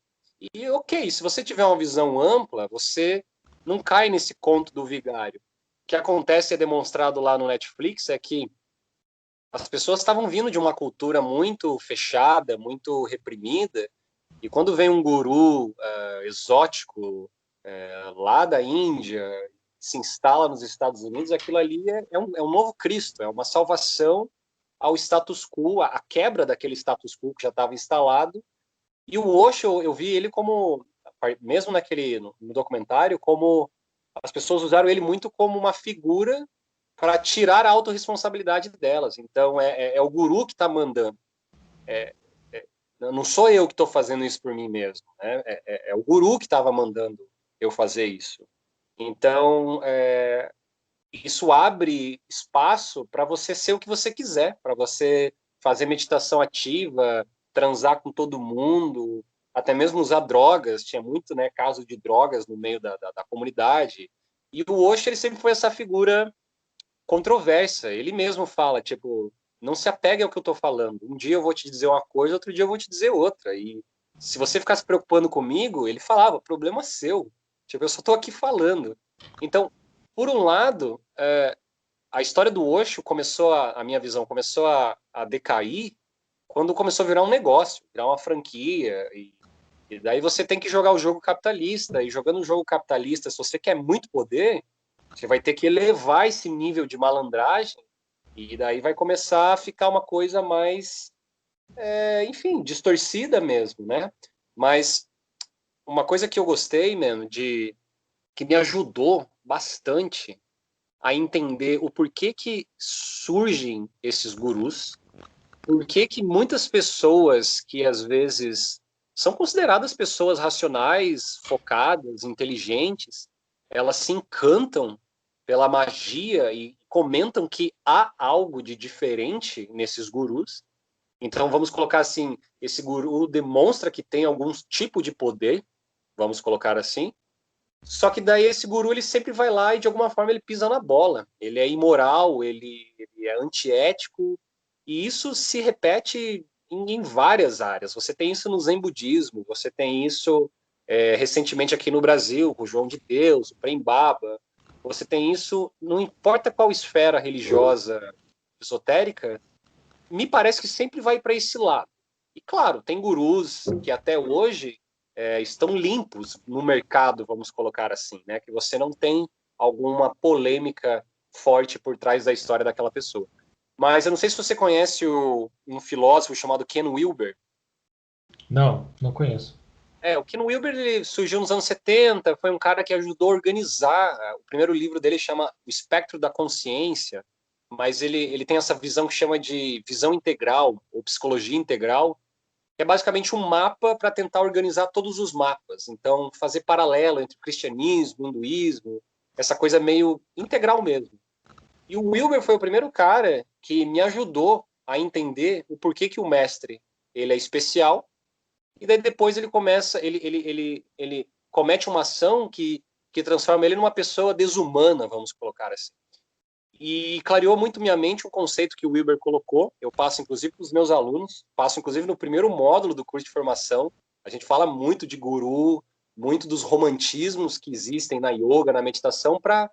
ok, se você tiver uma visão ampla, você não cai nesse conto do vigário. O que acontece é demonstrado lá no Netflix é que as pessoas estavam vindo de uma cultura muito fechada, muito reprimida, E quando vem um guru exótico lá da Índia, se instala nos Estados Unidos, aquilo ali é um novo Cristo, é uma salvação ao status quo, a quebra daquele status quo que já estava instalado. E o Osho, eu vi ele como, mesmo no documentário, como as pessoas usaram ele muito como uma figura para tirar a autorresponsabilidade delas. Então, é o guru que está mandando. Não sou eu que estou fazendo isso por mim mesmo. Né? É o guru que estava mandando eu fazer isso. Então, isso abre espaço para você ser o que você quiser, para você fazer meditação ativa, transar com todo mundo, até mesmo usar drogas. Tinha muito, né, caso de drogas no meio da comunidade. E o Osho, ele sempre foi essa figura controversa. Ele mesmo fala, tipo, não se apegue ao que eu estou falando. Um dia eu vou te dizer uma coisa, outro dia eu vou te dizer outra. E se você ficar se preocupando comigo, ele falava, problema seu. Tipo, eu só estou aqui falando. Então, por um lado, a história do Osho começou, a minha visão, começou a decair quando começou a virar um negócio, virar uma franquia. E daí você tem que jogar o jogo capitalista. E jogando o jogo capitalista, se você quer muito poder, você vai ter que elevar esse nível de malandragem e daí vai começar a ficar uma coisa mais, enfim, distorcida mesmo, né? Mas uma coisa que eu gostei, mano, que me ajudou bastante a entender o porquê que surgem esses gurus, porquê que muitas pessoas que às vezes são consideradas pessoas racionais, focadas, inteligentes, elas se encantam pela magia e comentam que há algo de diferente nesses gurus. Então vamos colocar assim, esse guru demonstra que tem algum tipo de poder, vamos colocar assim. Só que daí esse guru ele sempre vai lá e de alguma forma ele pisa na bola. Ele é imoral, ele é antiético e isso se repete em várias áreas. Você tem isso no Zen budismo, você tem isso recentemente aqui no Brasil, com o João de Deus, o Prem Baba. Você tem isso, não importa qual esfera religiosa esotérica, me parece que sempre vai para esse lado. E claro, tem gurus que até hoje estão limpos no mercado, vamos colocar assim, né? Que você não tem alguma polêmica forte por trás da história daquela pessoa. Mas eu não sei se você conhece um filósofo chamado Ken Wilber. Não, não conheço. O Ken Wilber ele surgiu nos anos 70, foi um cara que ajudou a organizar. O primeiro livro dele chama O Espectro da Consciência, mas ele tem essa visão que chama de visão integral, ou psicologia integral, que é basicamente um mapa para tentar organizar todos os mapas. Então, fazer paralelo entre o cristianismo, o hinduísmo, essa coisa meio integral mesmo. E o Wilber foi o primeiro cara que me ajudou a entender o porquê que o mestre ele é especial. E daí depois ele começa, ele comete uma ação que transforma ele numa pessoa desumana, vamos colocar assim. E clareou muito minha mente um conceito que o Wilber colocou. Eu passo, inclusive, para os meus alunos, passo, inclusive, no primeiro módulo do curso de formação. A gente fala muito de guru, muito dos romantismos que existem na yoga, na meditação, para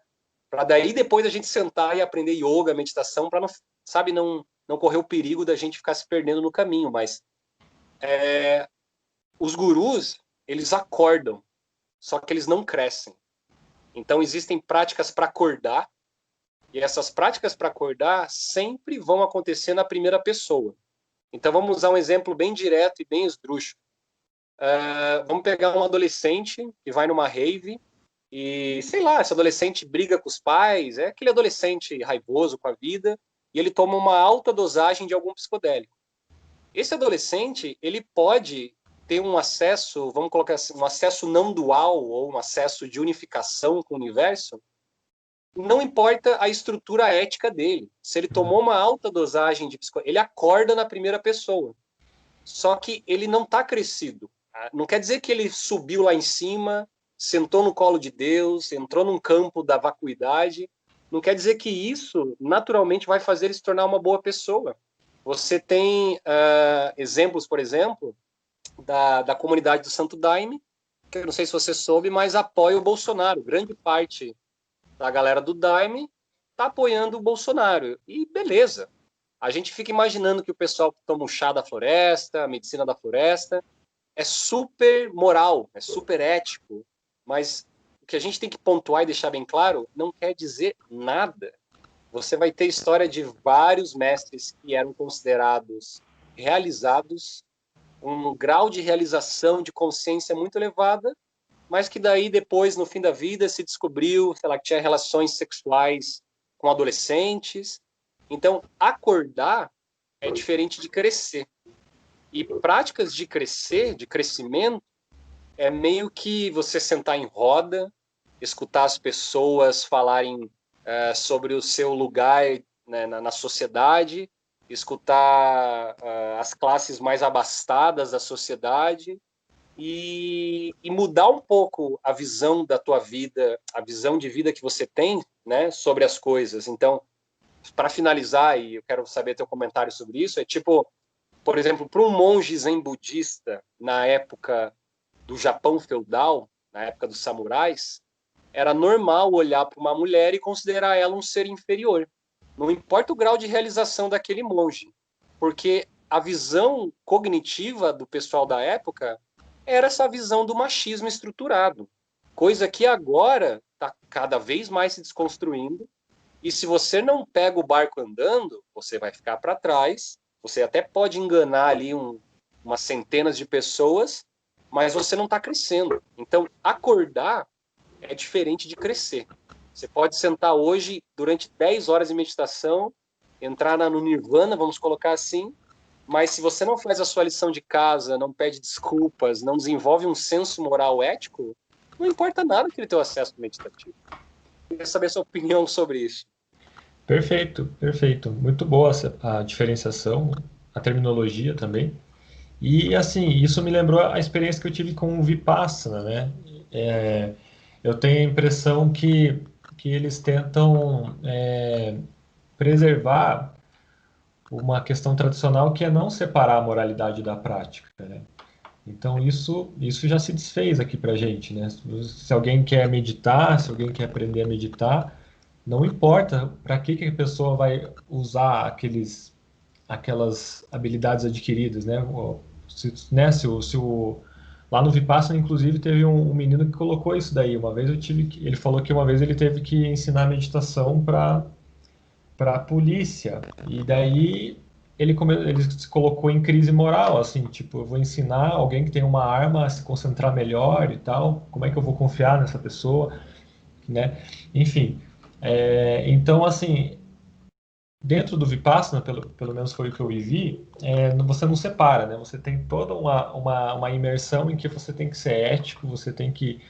daí depois a gente sentar e aprender yoga, meditação, para não, sabe, não correr o perigo da gente ficar se perdendo no caminho. Mas os gurus, eles acordam, só que eles não crescem. Então, existem práticas para acordar, e essas práticas para acordar sempre vão acontecer na primeira pessoa. Então, vamos usar um exemplo bem direto e bem esdrúxulo. Vamos pegar um adolescente que vai numa rave e, sei lá, esse adolescente briga com os pais, é aquele adolescente raivoso com a vida, e ele toma uma alta dosagem de algum psicodélico. Esse adolescente, ele pode ter um acesso, vamos colocar assim, um acesso não dual, ou um acesso de unificação com o universo, não importa a estrutura ética dele. Se ele tomou uma alta dosagem de psicodélico, ele acorda na primeira pessoa. Só que ele não está crescido. Não quer dizer que ele subiu lá em cima, sentou no colo de Deus, entrou num campo da vacuidade. Não quer dizer que isso naturalmente vai fazer ele se tornar uma boa pessoa. Você tem exemplos, por exemplo, da comunidade do Santo Daime, que eu não sei se você soube, mas apoia o Bolsonaro. Grande parte da galera do Daime está apoiando o Bolsonaro. E beleza. A gente fica imaginando que o pessoal que toma o chá da floresta, a medicina da floresta, é super moral, é super ético, mas o que a gente tem que pontuar e deixar bem claro não quer dizer nada. Você vai ter história de vários mestres que eram considerados realizados, um grau de realização, de consciência muito elevada, mas que daí depois, no fim da vida, se descobriu, sei lá, que tinha relações sexuais com adolescentes. Então, acordar é diferente de crescer. E práticas de crescer, de crescimento, é meio que você sentar em roda, escutar as pessoas falarem sobre o seu lugar, né, na sociedade, escutar as classes mais abastadas da sociedade e mudar um pouco a visão da tua vida, a visão de vida que você tem, né, sobre as coisas. Então, para finalizar, e eu quero saber teu comentário sobre isso, é tipo, por exemplo, para um monge zen budista na época do Japão feudal, na época dos samurais, era normal olhar para uma mulher e considerar ela um ser inferior. Não importa o grau de realização daquele monge, porque a visão cognitiva do pessoal da época era essa visão do machismo estruturado, coisa que agora está cada vez mais se desconstruindo. E se você não pega o barco andando, você vai ficar para trás. Você até pode enganar ali umas centenas de pessoas, mas você não está crescendo. Então, acordar é diferente de crescer. Você pode sentar hoje durante 10 horas de meditação, entrar no nirvana, vamos colocar assim, mas se você não faz a sua lição de casa, não pede desculpas, não desenvolve um senso moral ético, não importa nada aquele teu acesso meditativo. Eu queria saber a sua opinião sobre isso. Perfeito, perfeito. Muito boa a diferenciação, a terminologia também. E assim, isso me lembrou a experiência que eu tive com o Vipassana, né? Eu tenho a impressão que eles tentam preservar uma questão tradicional que é não separar a moralidade da prática, né? Então isso já se desfez aqui pra gente, né? Se alguém quer meditar, se alguém quer aprender a meditar, não importa para que a pessoa vai usar aquelas habilidades adquiridas, né? Lá no Vipassana, inclusive, teve um menino que colocou isso daí. Uma vez ele falou que uma vez ele teve que ensinar meditação para a polícia. E daí ele se colocou em crise moral, assim, tipo, eu vou ensinar alguém que tem uma arma a se concentrar melhor e tal. Como é que eu vou confiar nessa pessoa, né? Enfim, então, assim, dentro do Vipassana, pelo menos foi o que eu vivi, você não separa, né? Você tem toda uma imersão em que você tem que ser ético, você tem que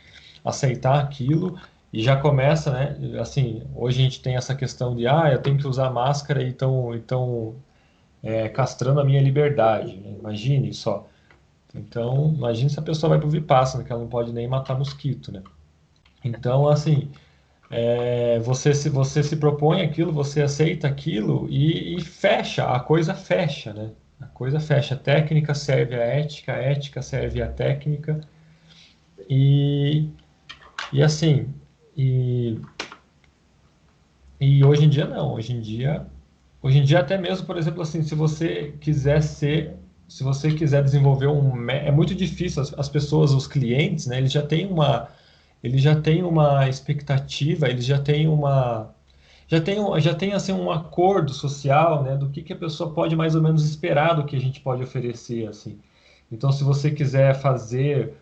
aceitar aquilo, e já começa, né? Assim, hoje a gente tem essa questão de, eu tenho que usar máscara e então castrando a minha liberdade, né? Imagine só. Então, imagine se a pessoa vai para o Vipassana, que ela não pode nem matar mosquito, né? Então, assim, você se propõe aquilo, você aceita aquilo e fecha, a coisa fecha, né? A coisa fecha. A técnica serve à ética, a ética serve à técnica. E, e assim, e, e hoje em dia não. Hoje em dia até mesmo, por exemplo, assim, se você quiser desenvolver é muito difícil. As pessoas, os clientes, né? Eles já têm uma expectativa, eles já têm assim um acordo social, né, do que a pessoa pode mais ou menos esperar do que a gente pode oferecer, assim. Então, se você quiser fazer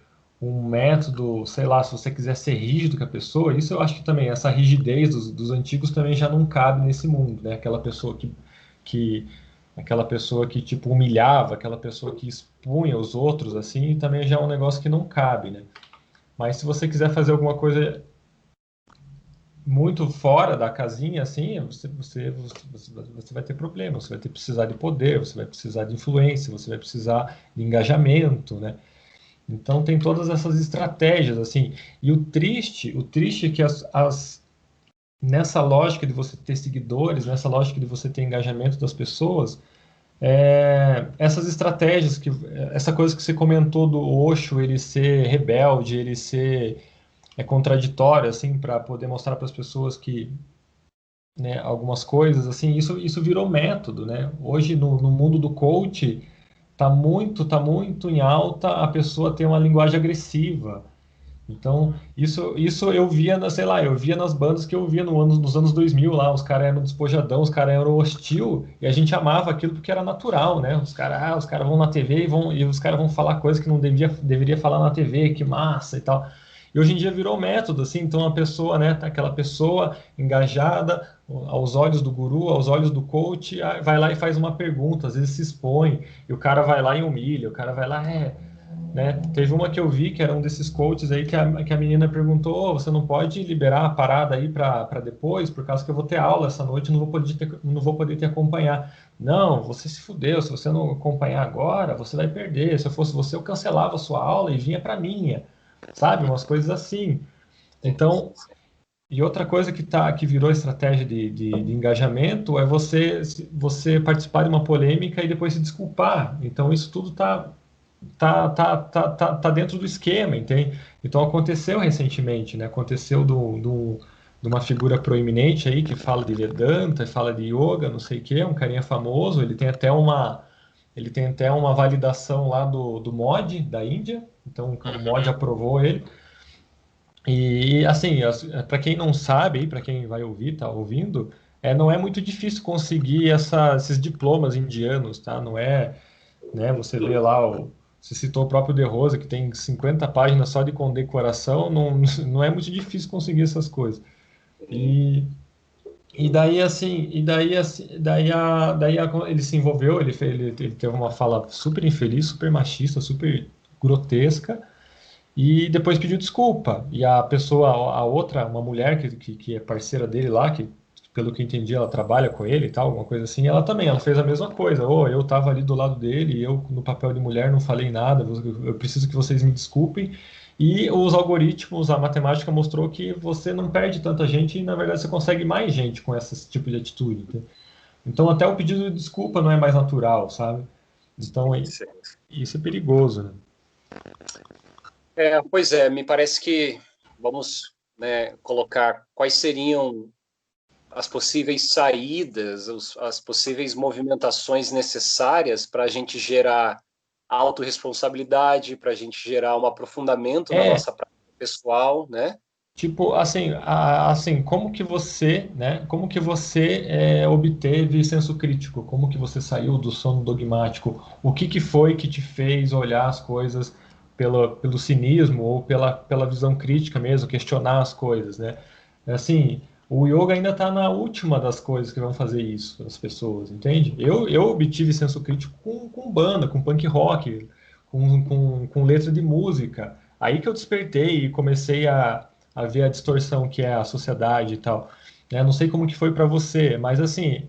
um método, sei lá, se você quiser ser rígido com a pessoa, isso eu acho que também essa rigidez dos antigos também já não cabe nesse mundo, né? Que aquela pessoa que tipo humilhava, aquela pessoa que expunha os outros, assim, também já é um negócio que não cabe, né? Mas se você quiser fazer alguma coisa muito fora da casinha, assim, você vai ter problema, você vai ter precisar de poder, você vai precisar de influência, você vai precisar de engajamento, né? Então tem todas essas estratégias, assim. E o triste é que nessa lógica de você ter seguidores, nessa lógica de você ter engajamento das pessoas, essas estratégias essa coisa que você comentou do Osho, ele ser rebelde, ele ser contraditório, assim, para poder mostrar para as pessoas que, né, algumas coisas, assim, isso virou método, né? Hoje, no mundo do coach, tá muito em alta a pessoa ter uma linguagem agressiva. Então, isso eu via, sei lá, eu via nas bandas que eu via nos anos 2000 lá, os caras eram despojadão, os caras eram hostil, e a gente amava aquilo porque era natural, né? Os cara vão na TV e os caras vão falar coisas que não deveria falar na TV, que massa e tal. E hoje em dia virou método, assim, então a pessoa, né, tá aquela pessoa engajada, aos olhos do guru, aos olhos do coach, vai lá e faz uma pergunta, às vezes se expõe, e o cara vai lá e humilha, o cara vai lá, né? Teve uma que eu vi, que era um desses coaches aí, que a menina perguntou: "Ô, você não pode liberar a parada aí para depois, por causa que eu vou ter aula essa noite, não vou poder te acompanhar." Não, você se fudeu, se você não acompanhar agora, você vai perder. Se eu fosse você, eu cancelava a sua aula e vinha para minha, sabe? Umas coisas assim. Sim, Então, sim, sim. e outra coisa que virou estratégia de engajamento é você participar de uma polêmica e depois se desculpar. Então, isso tudo tá dentro do esquema, entende? Então aconteceu recentemente, né? Aconteceu de uma figura proeminente aí que fala de Vedanta, fala de yoga, não sei o quê, um carinha famoso, ele tem até uma validação lá do MOD da Índia, então o MOD Uhum. aprovou ele. E assim, para quem não sabe, para quem vai ouvir, tá ouvindo, não é muito difícil conseguir esses diplomas indianos, tá? Não é, né? Você lê lá, você citou o próprio De Rosa, que tem 50 páginas só de condecoração, não, não é muito difícil conseguir essas coisas. Sim. E, ele se envolveu, ele teve uma fala super infeliz, super machista, super grotesca, e depois pediu desculpa. E a pessoa, a outra, uma mulher que é parceira dele lá, que pelo que eu entendi ela trabalha com ele e tal, alguma coisa assim, ela fez a mesma coisa. Ou eu tava ali do lado dele e eu no papel de mulher não falei nada, eu preciso que vocês me desculpem. E os algoritmos, a matemática mostrou que você não perde tanta gente e na verdade você consegue mais gente com esse tipo de atitude. Tá? Então até o pedido de desculpa não é mais natural, sabe? Então Sim, sim. isso é perigoso, né? Pois é, me parece que vamos, né, colocar quais seriam as possíveis saídas, as possíveis movimentações necessárias para a gente gerar autorresponsabilidade, para a gente gerar um aprofundamento na É, nossa prática pessoal, né? tipo, assim, assim, como que você, né? Como que você obteve senso crítico? Como que você saiu do sono dogmático? O que que foi que te fez olhar as coisas pelo cinismo ou pela visão crítica mesmo, questionar as coisas, né? Assim, o yoga ainda está na última das coisas que vão fazer isso, as pessoas, entende? Eu obtive senso crítico com banda, com punk rock, com letra de música. Aí que eu despertei e comecei a ver a distorção que é a sociedade e tal. Né? Não sei como que foi para você, mas assim,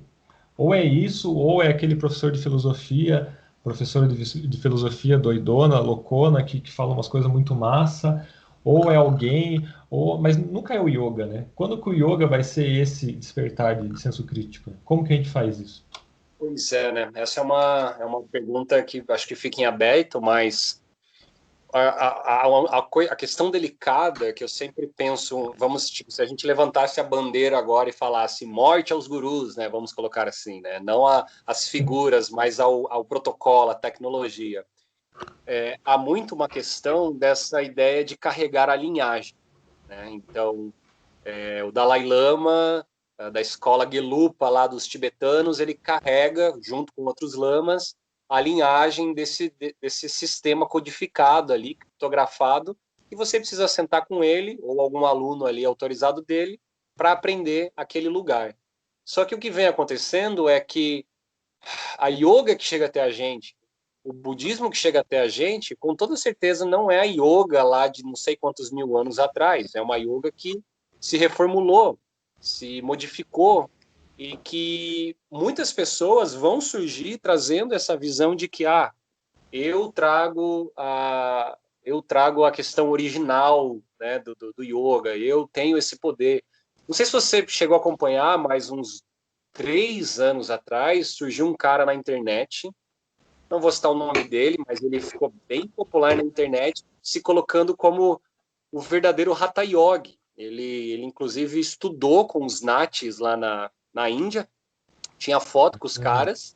ou é isso, ou é aquele professor de filosofia, professora de filosofia doidona, loucona, que fala umas coisas muito massa, ou é alguém, mas nunca é o yoga, né? Quando que o yoga vai ser esse despertar de senso crítico? Como que a gente faz isso? Pois é, né? Essa é uma pergunta que acho que fica em aberto, mas a questão delicada que eu sempre penso, vamos, tipo, se a gente levantasse a bandeira agora e falasse morte aos gurus, né? Vamos colocar assim, né? Não as figuras, mas ao protocolo, à tecnologia. Há muito uma questão dessa ideia de carregar a linhagem, né? Então, o Dalai Lama, da escola Gelupa lá dos tibetanos, ele carrega, junto com outros lamas, a linhagem desse sistema codificado ali, criptografado, e você precisa sentar com ele, ou algum aluno ali autorizado dele, para aprender aquele lugar. Só que o que vem acontecendo é que a yoga que chega até a gente, o budismo que chega até a gente, com toda certeza não é a yoga lá de não sei quantos mil anos atrás. É uma yoga que se reformulou, se modificou e que muitas pessoas vão surgir trazendo essa visão de que eu trago a questão original, né, do yoga, eu tenho esse poder. Não sei se você chegou a acompanhar, mas uns 3 anos atrás surgiu um cara na internet, não vou citar o nome dele, mas ele ficou bem popular na internet, se colocando como o verdadeiro Hatha Yogi. Ele inclusive estudou com os natis lá na Índia, tinha foto com os caras,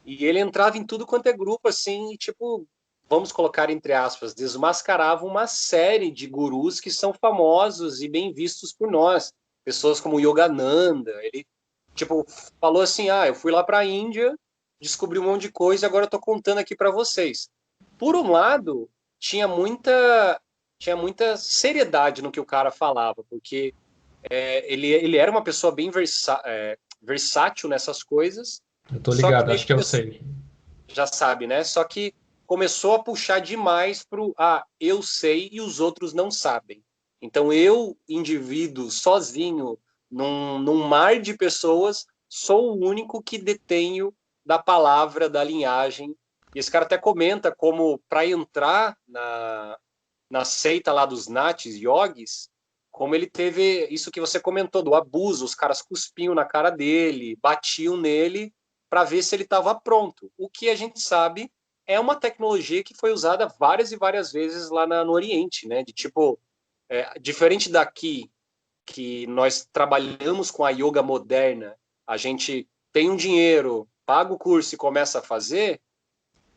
E ele entrava em tudo quanto é grupo, assim, e, tipo, vamos colocar entre aspas, desmascarava uma série de gurus que são famosos e bem vistos por nós. Pessoas como Yogananda, ele, tipo, falou assim, eu fui lá para a Índia, descobri um monte de coisa e agora eu tô contando aqui para vocês. Por um lado, tinha muita, tinha muita seriedade no que o cara falava, porque ele era uma pessoa bem versátil nessas coisas, Eu tô só que ligado, daí acho que eu sei. já sabe, né? Só que começou a puxar demais pro eu sei e os outros não sabem. Então eu, indivíduo, sozinho, num mar de pessoas, sou o único que detenho da palavra, da linhagem. E esse cara até comenta como para entrar na seita lá dos natis, yogis, como ele teve isso que você comentou, do abuso, os caras cuspiam na cara dele, batiam nele para ver se ele estava pronto. O que a gente sabe é uma tecnologia que foi usada várias e várias vezes lá no Oriente, né? De tipo, diferente daqui, que nós trabalhamos com a yoga moderna, a gente tem um dinheiro, paga o curso e começa a fazer,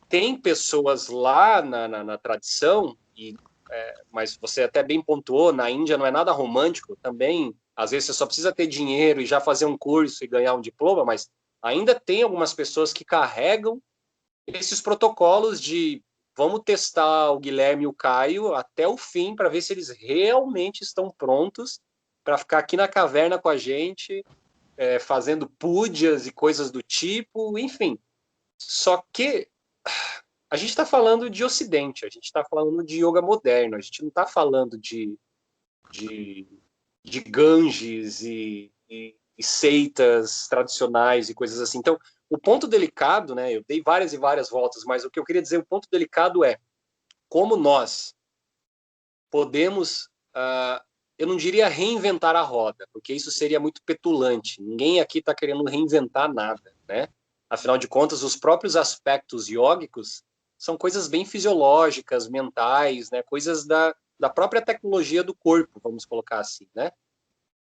tem pessoas lá na tradição, mas você até bem pontuou, na Índia não é nada romântico também, às vezes você só precisa ter dinheiro e já fazer um curso e ganhar um diploma, mas ainda tem algumas pessoas que carregam esses protocolos de vamos testar o Guilherme e o Caio até o fim para ver se eles realmente estão prontos para ficar aqui na caverna com a gente, fazendo púdias e coisas do tipo, enfim. Só que a gente está falando de Ocidente, a gente está falando de yoga moderno, a gente não está falando de, de Ganges e seitas tradicionais e coisas assim. Então, o ponto delicado, né? Eu dei várias e várias voltas, mas o que eu queria dizer, o ponto delicado é como nós podemos, eu não diria reinventar a roda, porque isso seria muito petulante. Ninguém aqui está querendo reinventar nada, né? Afinal de contas, os próprios aspectos iógicos são coisas bem fisiológicas, mentais, né? Coisas da própria tecnologia do corpo, vamos colocar assim, né?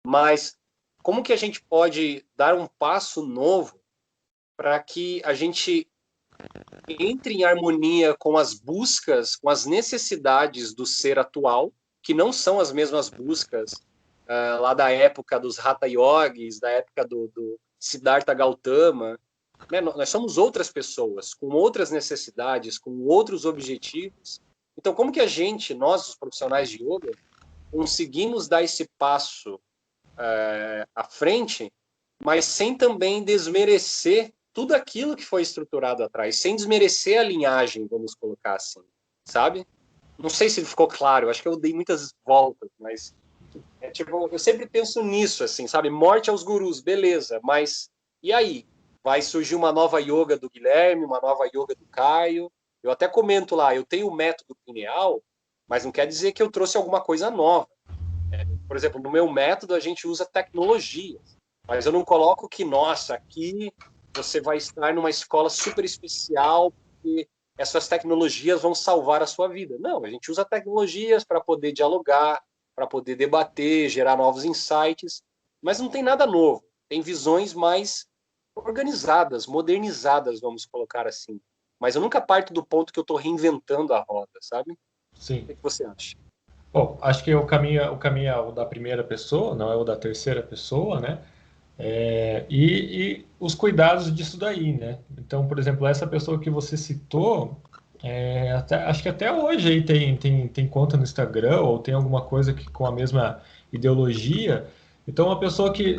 Mas como que a gente pode dar um passo novo para que a gente entre em harmonia com as buscas, com as necessidades do ser atual, que não são as mesmas buscas lá da época dos Hatha Yogis, da época do Siddhartha Gautama. Né? Nós somos outras pessoas, com outras necessidades, com outros objetivos. Então, como que a gente, nós, os profissionais de yoga, conseguimos dar esse passo à frente, mas sem também desmerecer tudo aquilo que foi estruturado atrás, sem desmerecer a linhagem, vamos colocar assim, sabe? Não sei se ficou claro, acho que eu dei muitas voltas, mas tipo, eu sempre penso nisso, assim, sabe? Morte aos gurus, beleza, mas e aí? Vai surgir uma nova yoga do Guilherme, uma nova yoga do Caio. Eu até comento lá, eu tenho o método pineal, mas não quer dizer que eu trouxe alguma coisa nova. Por exemplo, no meu método a gente usa tecnologias, mas eu não coloco que, nossa, aqui você vai estar numa escola super especial porque essas tecnologias vão salvar a sua vida. Não, a gente usa tecnologias para poder dialogar, para poder debater, gerar novos insights, mas não tem nada novo. Tem visões mais organizadas, modernizadas, vamos colocar assim. Mas eu nunca parto do ponto que eu estou reinventando a roda, sabe? Sim. O que você acha? Bom, acho que o caminho é o da primeira pessoa, não é o da terceira pessoa, né? E os cuidados disso daí, né? Então, por exemplo, essa pessoa que você citou, acho que até hoje aí tem conta no Instagram ou tem alguma coisa que, com a mesma ideologia. Então, uma pessoa que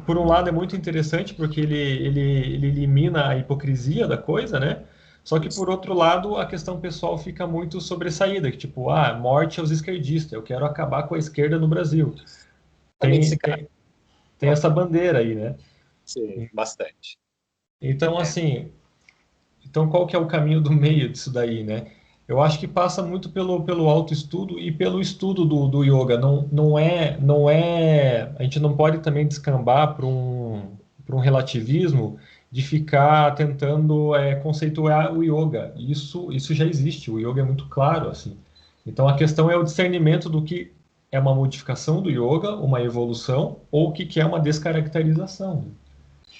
por um lado é muito interessante porque ele elimina a hipocrisia da coisa, né? Só que por Isso. outro lado, a questão pessoal fica muito sobressaída, que tipo, morte aos esquerdistas, eu quero acabar com a esquerda no Brasil. Também esse Tem, cara. tem, tem essa bandeira aí, né? Sim, bastante. Então, É, assim, então qual que é o caminho do meio disso daí, né? Eu acho que passa muito pelo autoestudo e pelo estudo do yoga. A gente não pode também descambar para um relativismo de ficar tentando conceituar o yoga. Isso já existe, o yoga é muito claro, assim. Então a questão é o discernimento do que é uma modificação do yoga, uma evolução, ou o que é uma descaracterização.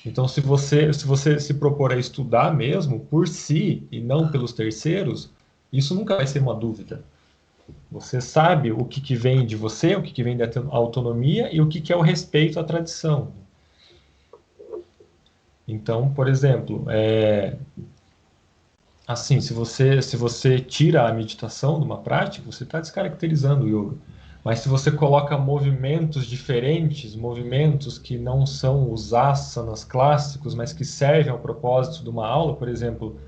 Então, se você se propor a estudar mesmo por si e não pelos terceiros, isso nunca vai ser uma dúvida. Você sabe o que vem de você, o que vem da autonomia e o que é o respeito à tradição. Então, por exemplo, assim, se você tira a meditação de uma prática, você está descaracterizando o yoga. Mas se você coloca movimentos diferentes, movimentos que não são os asanas clássicos, mas que servem ao propósito de uma aula, por exemplo,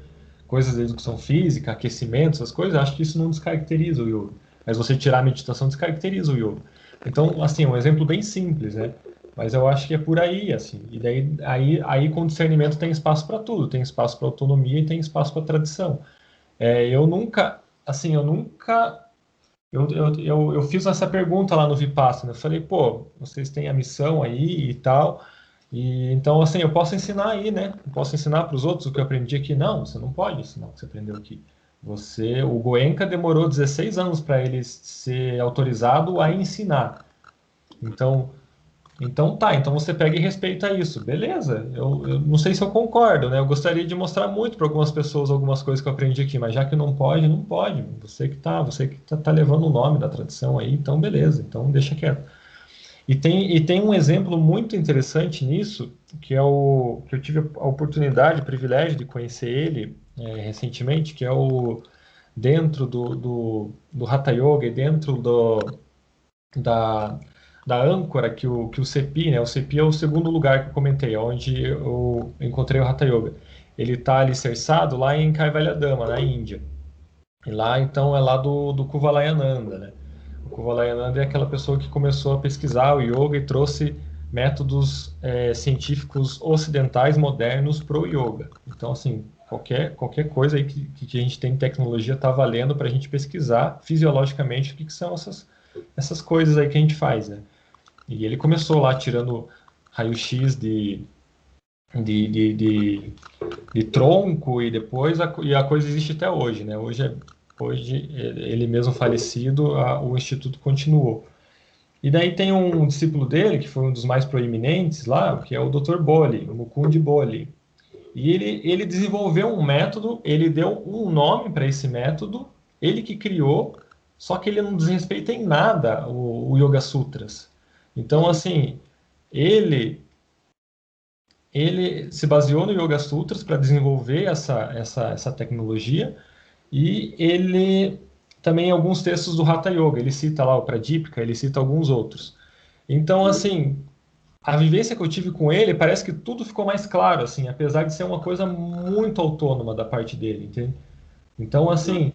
coisas de educação física, aquecimento, essas coisas, acho que isso não descaracteriza o yoga. Mas você tirar a meditação descaracteriza o yoga. Então, assim, um exemplo bem simples, né? Mas eu acho que é por aí, assim. E daí, aí com discernimento tem espaço para tudo, tem espaço para autonomia e tem espaço para tradição. Eu nunca, assim, eu fiz essa pergunta lá no Vipassana. Eu falei, pô, vocês têm a missão aí e tal. E então, assim, eu posso ensinar aí, né? Eu posso ensinar para os outros o que eu aprendi aqui. Não, você não pode ensinar o que você aprendeu aqui. O Goenka demorou 16 anos para ele ser autorizado a ensinar. Então, então você pega e respeita isso. Beleza, eu não sei se eu concordo, né? Eu gostaria de mostrar muito para algumas pessoas algumas coisas que eu aprendi aqui, mas já que não pode, não pode. Você que tá levando o nome da tradição aí, então beleza, então deixa quieto. E tem um exemplo muito interessante nisso, que eu tive a oportunidade, o privilégio de conhecer ele recentemente, que é o dentro do Hatha Yoga e dentro da, da âncora que o CEPI, né? O CEPI é o segundo lugar que eu comentei, onde eu encontrei o Hatha Yoga. Ele está alicerçado lá em Kaivalyadama, na Índia. E lá, então, é lá do Kuvalayananda, né? O Kuvalayananda é aquela pessoa que começou a pesquisar o yoga e trouxe métodos científicos ocidentais modernos para o yoga. Então, assim, qualquer coisa aí que a gente tem tecnologia está valendo para a gente pesquisar fisiologicamente o que são essas coisas aí que a gente faz, né? E ele começou lá tirando raio-x de, de, de, de tronco e depois a coisa existe até hoje, né? Hoje ele mesmo falecido, o instituto continuou. E daí tem um discípulo dele, que foi um dos mais proeminentes lá, que é o Dr. Boli, o Mukund Boli. E ele desenvolveu um método, ele deu um nome para esse método, ele que criou, só que ele não desrespeita em nada o Yoga Sutras. Então, assim, ele ele se baseou no Yoga Sutras para desenvolver essa tecnologia e ele também alguns textos do Hatha Yoga, ele cita lá o Pradipika, ele cita alguns outros. Então, assim, a vivência que eu tive com ele, parece que tudo ficou mais claro, assim, apesar de ser uma coisa muito autônoma da parte dele, entende? Então, assim,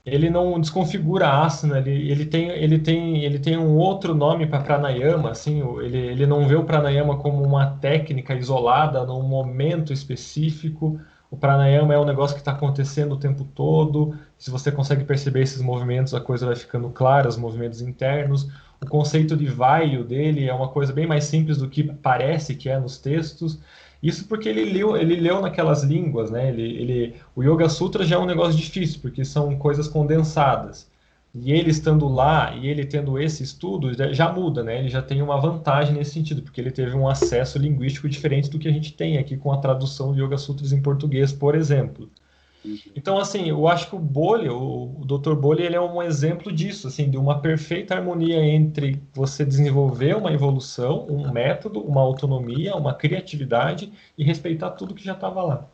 ele não desconfigura a asana, ele tem um outro nome para pranayama, assim, ele não vê o pranayama como uma técnica isolada num momento específico. O pranayama é um negócio que está acontecendo o tempo todo. Se você consegue perceber esses movimentos, a coisa vai ficando clara, os movimentos internos. O conceito de vaio dele é uma coisa bem mais simples do que parece que é nos textos. Isso porque ele leu naquelas línguas, né? O Yoga Sutra já é um negócio difícil, porque são coisas condensadas. E ele estando lá e ele tendo esse estudo, já muda, né? Ele já tem uma vantagem nesse sentido, porque ele teve um acesso linguístico diferente do que a gente tem aqui com a tradução de Yoga Sutras em português, por exemplo. Então, assim, eu acho que o Dr. Bolli, ele é um exemplo disso, assim, de uma perfeita harmonia entre você desenvolver uma evolução, um método, uma autonomia, uma criatividade e respeitar tudo que já estava lá.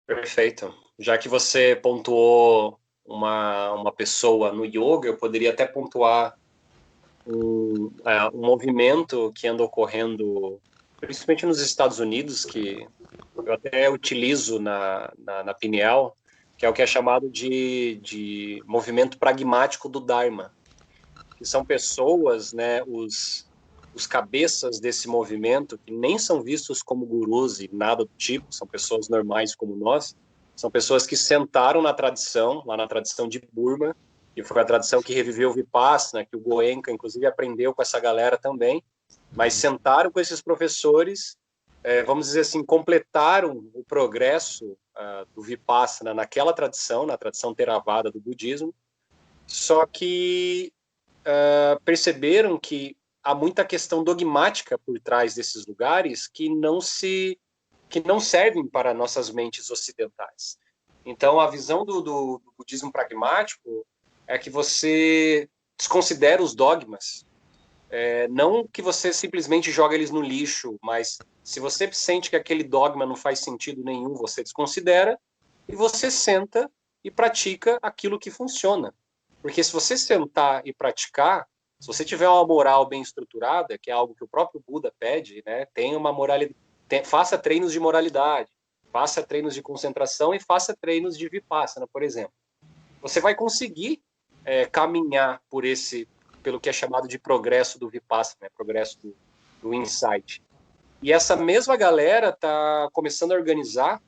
Perfeito. Já que você pontuou uma pessoa no yoga, eu poderia até pontuar um movimento que anda ocorrendo, principalmente nos Estados Unidos, que eu até utilizo na Pineal, que é o que é chamado de movimento pragmático do Dharma, que são pessoas, né, os cabeças desse movimento, que nem são vistos como gurus e nada do tipo, são pessoas normais como nós, são pessoas que sentaram na tradição, lá na tradição de Burma, que foi a tradição que reviveu o Vipassana, que o Goenka, inclusive, aprendeu com essa galera também, mas sentaram com esses professores, vamos dizer assim, completaram o progresso do Vipassana naquela tradição, na tradição Theravada do budismo, só que perceberam que há muita questão dogmática por trás desses lugares que não servem para nossas mentes ocidentais. Então, a visão do budismo pragmático é que você desconsidera os dogmas, não que você simplesmente joga eles no lixo, mas se você sente que aquele dogma não faz sentido nenhum, você desconsidera e você senta e pratica aquilo que funciona. Porque se você sentar e praticar, se você tiver uma moral bem estruturada, que é algo que o próprio Buda pede, né, tenha uma moralidade, faça treinos de moralidade, faça treinos de concentração e faça treinos de vipassana, por exemplo. Você vai conseguir caminhar pelo que é chamado de progresso do vipassana, né, progresso do insight. E essa mesma galera está começando a organizar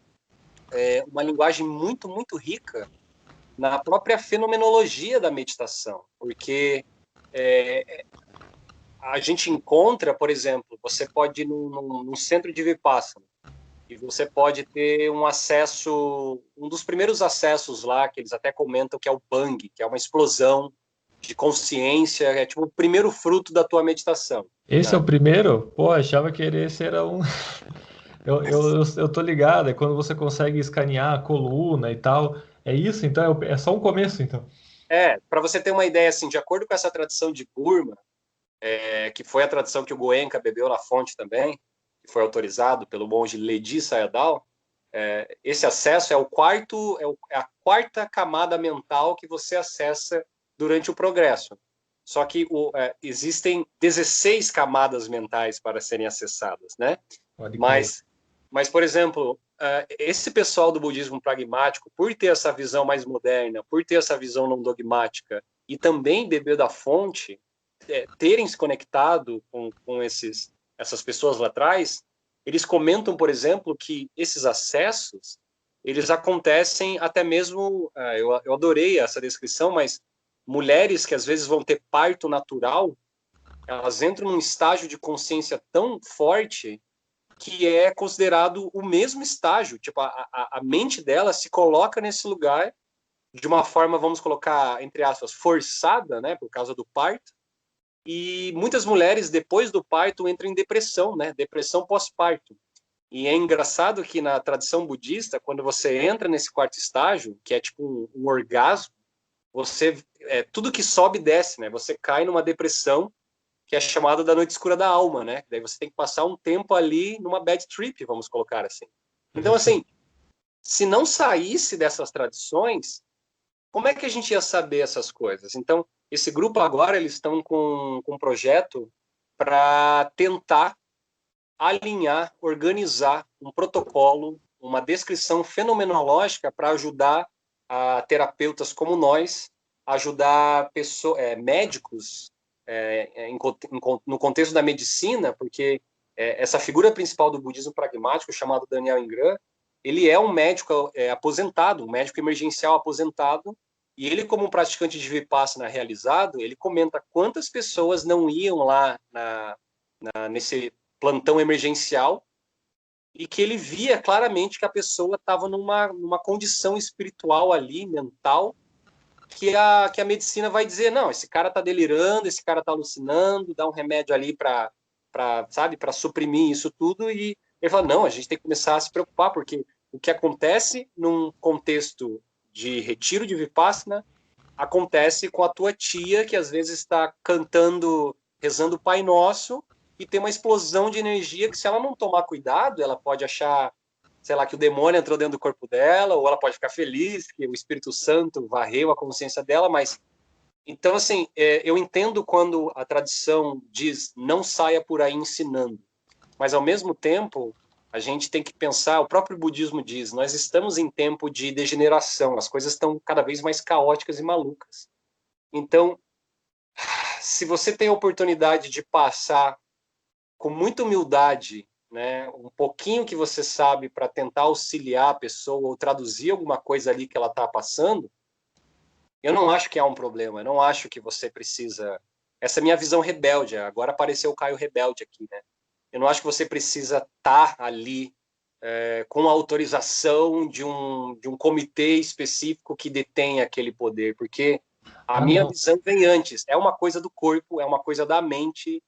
uma linguagem muito, muito rica na própria fenomenologia da meditação, porque a gente encontra, por exemplo, você pode ir num centro de Vipassana e você pode ter um acesso, um dos primeiros acessos lá, que eles até comentam que é o Bang, que é uma explosão de consciência, é tipo o primeiro fruto da tua meditação. Esse é o primeiro? Pô, achava que esse era um. Eu tô ligado, é quando você consegue escanear a coluna e tal. É isso, então? É só um começo, então. Para você ter uma ideia, assim, de acordo com essa tradição de Burma, que foi a tradição que o Goenka bebeu na fonte também, que foi autorizado pelo monge Ledi Sayadaw, esse acesso é a quarta camada mental que você acessa durante o progresso. Só que existem 16 camadas mentais para serem acessadas, né? Pode crer. Mas, por exemplo, esse pessoal do budismo pragmático, por ter essa visão mais moderna, por ter essa visão não dogmática e também beber da fonte, terem se conectado com essas pessoas lá atrás, eles comentam, por exemplo, que esses acessos, eles acontecem até mesmo, eu adorei essa descrição, mas mulheres que às vezes vão ter parto natural, elas entram num estágio de consciência tão forte que é considerado o mesmo estágio, tipo, a mente dela se coloca nesse lugar de uma forma, vamos colocar, entre aspas, forçada, né, por causa do parto, e muitas mulheres, depois do parto, entram em depressão, né? Depressão pós-parto. E é engraçado que na tradição budista, quando você entra nesse quarto estágio, que é tipo um orgasmo, tudo que sobe desce, né? Você cai numa depressão que é chamada da noite escura da alma, né? Daí você tem que passar um tempo ali numa bad trip, vamos colocar assim. Então, assim, se não saísse dessas tradições, como é que a gente ia saber essas coisas? Então, esse grupo agora, eles estão com um projeto para tentar alinhar, organizar um protocolo, uma descrição fenomenológica para ajudar a terapeutas como nós, ajudar médicos no contexto da medicina, porque essa figura principal do budismo pragmático, chamado Daniel Ingram, ele é um médico aposentado, um médico emergencial aposentado, e ele, como um praticante de Vipassana realizado, ele comenta quantas pessoas não iam lá nesse plantão emergencial e que ele via claramente que a pessoa estava numa condição espiritual ali, mental, que a medicina vai dizer, não, esse cara está delirando, esse cara está alucinando, dá um remédio ali para suprimir isso tudo, e ele fala, não, a gente tem que começar a se preocupar, porque o que acontece num contexto de retiro de Vipassana acontece com a tua tia, que às vezes está cantando, rezando o Pai Nosso, e tem uma explosão de energia que, se ela não tomar cuidado, ela pode achar, sei lá, que o demônio entrou dentro do corpo dela, ou ela pode ficar feliz que o Espírito Santo varreu a consciência dela, mas... Então, assim, eu entendo quando a tradição diz não saia por aí ensinando, mas, ao mesmo tempo, a gente tem que pensar, o próprio budismo diz, nós estamos em tempo de degeneração, as coisas estão cada vez mais caóticas e malucas. Então, se você tem a oportunidade de passar com muita humildade, né, um pouquinho que você sabe para tentar auxiliar a pessoa ou traduzir alguma coisa ali que ela está passando, eu não acho que há um problema, eu não acho que você precisa... Essa é a minha visão rebelde, agora apareceu o Caio Rebelde aqui, né? Eu não acho que você precisa estar ali com a autorização de um comitê específico que detém aquele poder, porque a minha Não. visão vem antes. É uma coisa do corpo, é uma coisa da mente,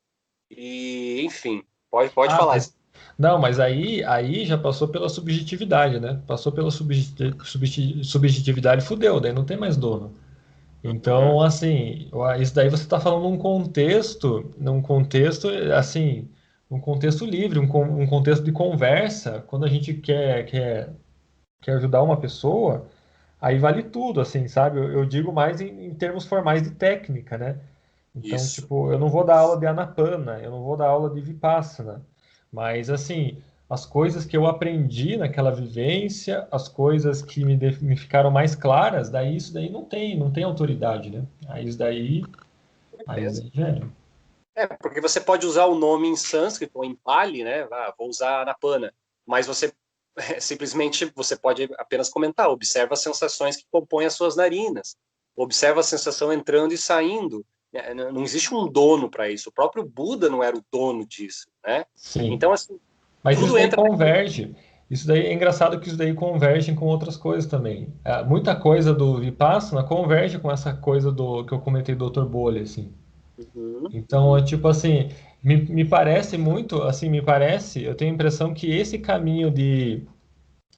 E, enfim, pode Ah, falar. mas não, mas aí já passou pela subjetividade, né? Passou pela subjetividade, fudeu, daí não tem mais dono. Uhum, Então, assim, isso daí você está falando num contexto, assim, um contexto livre, um contexto de conversa. Quando a gente quer ajudar uma pessoa, aí vale tudo, assim, sabe? Eu digo mais em termos formais de técnica, né? Então, isso. tipo, eu não vou dar aula de Anapana, eu não vou dar aula de Vipassana, mas, assim, as coisas que eu aprendi naquela vivência, as coisas que me ficaram mais claras, daí isso daí não tem autoridade, né? Aí já é. Porque você pode usar o nome em sânscrito ou em Pali, né? Ah, vou usar Anapana, mas você simplesmente você pode apenas comentar, observa as sensações que compõem as suas narinas, observa a sensação entrando e saindo. Não existe um dono para isso. O próprio Buda não era o dono disso, né? Sim. Então, assim, Mas isso tudo daí entra naquilo. converge. Isso daí é engraçado que isso daí converge com outras coisas também. Muita coisa do Vipassana converge com essa coisa do que eu comentei do Dr. Bolha, assim. Uhum, Então, uhum, é tipo assim, me parece muito, assim, eu tenho a impressão que esse caminho de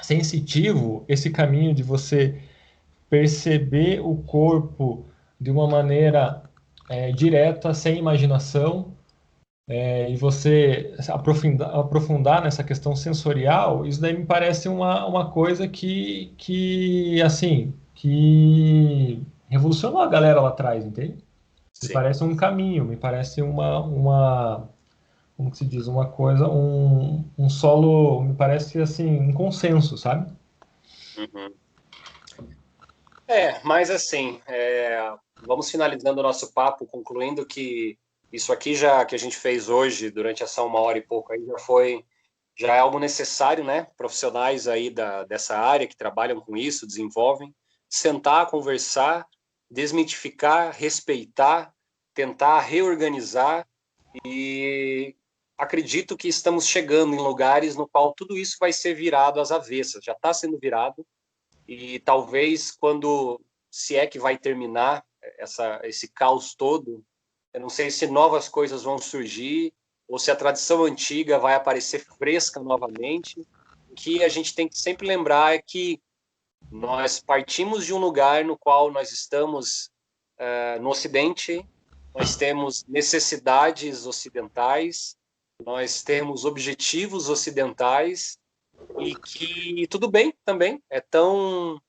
sensitivo, esse caminho de você perceber o corpo de uma maneira direta, sem imaginação, e você aprofundar nessa questão sensorial, isso daí me parece uma coisa assim, que revolucionou a galera lá atrás, entende? Me sim. parece um caminho, me parece como que se diz, uma coisa, um solo, me parece assim, um consenso, sabe? Uhum. Mas assim, vamos finalizando o nosso papo, concluindo que isso aqui já que a gente fez hoje, durante essa 1 hora e pouco aí, já é algo necessário, né? Profissionais aí dessa área que trabalham com isso, desenvolvem, sentar, conversar, desmitificar, respeitar, tentar reorganizar e acredito que estamos chegando em lugares no qual tudo isso vai ser virado às avessas, já está sendo virado e talvez quando, se é que vai terminar esse caos todo, eu não sei se novas coisas vão surgir ou se a tradição antiga vai aparecer fresca novamente. O que a gente tem que sempre lembrar é que nós partimos de um lugar no qual nós estamos no Ocidente, nós temos necessidades ocidentais, nós temos objetivos ocidentais e que tudo bem também, é tão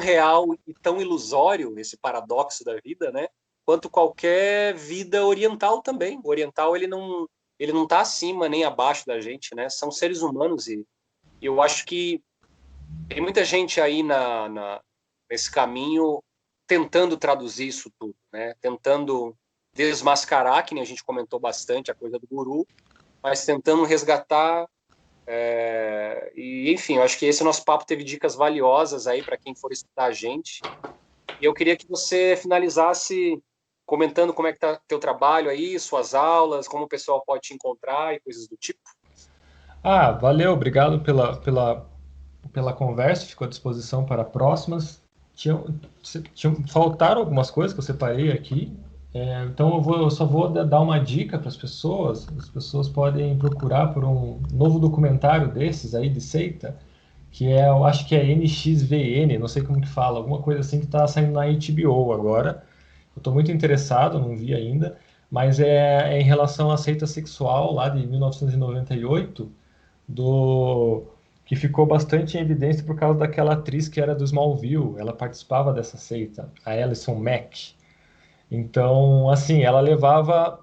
real e tão ilusório esse paradoxo da vida, né? Quanto qualquer vida oriental também. O oriental ele não está acima nem abaixo da gente, né? São seres humanos e eu acho que tem muita gente aí nesse caminho tentando traduzir isso tudo, né? Tentando desmascarar, que nem a gente comentou bastante, a coisa do guru, mas tentando resgatar enfim, eu acho que esse nosso papo teve dicas valiosas aí para quem for escutar a gente. E eu queria que você finalizasse comentando como é que tá teu trabalho aí, suas aulas, como o pessoal pode te encontrar e coisas do tipo. Ah, valeu, obrigado pela conversa, ficou à disposição para próximas. Faltaram algumas coisas que eu separei aqui, então eu só vou dar uma dica para as pessoas podem procurar por um novo documentário desses aí de seita, eu acho que é NXVN, não sei como que fala, alguma coisa assim que está saindo na HBO agora. Eu estou muito interessado, não vi ainda, mas é em relação à seita sexual lá de 1998, do que ficou bastante em evidência por causa daquela atriz que era do Smallville, ela participava dessa seita, a Alison Mack. Então, assim, ela levava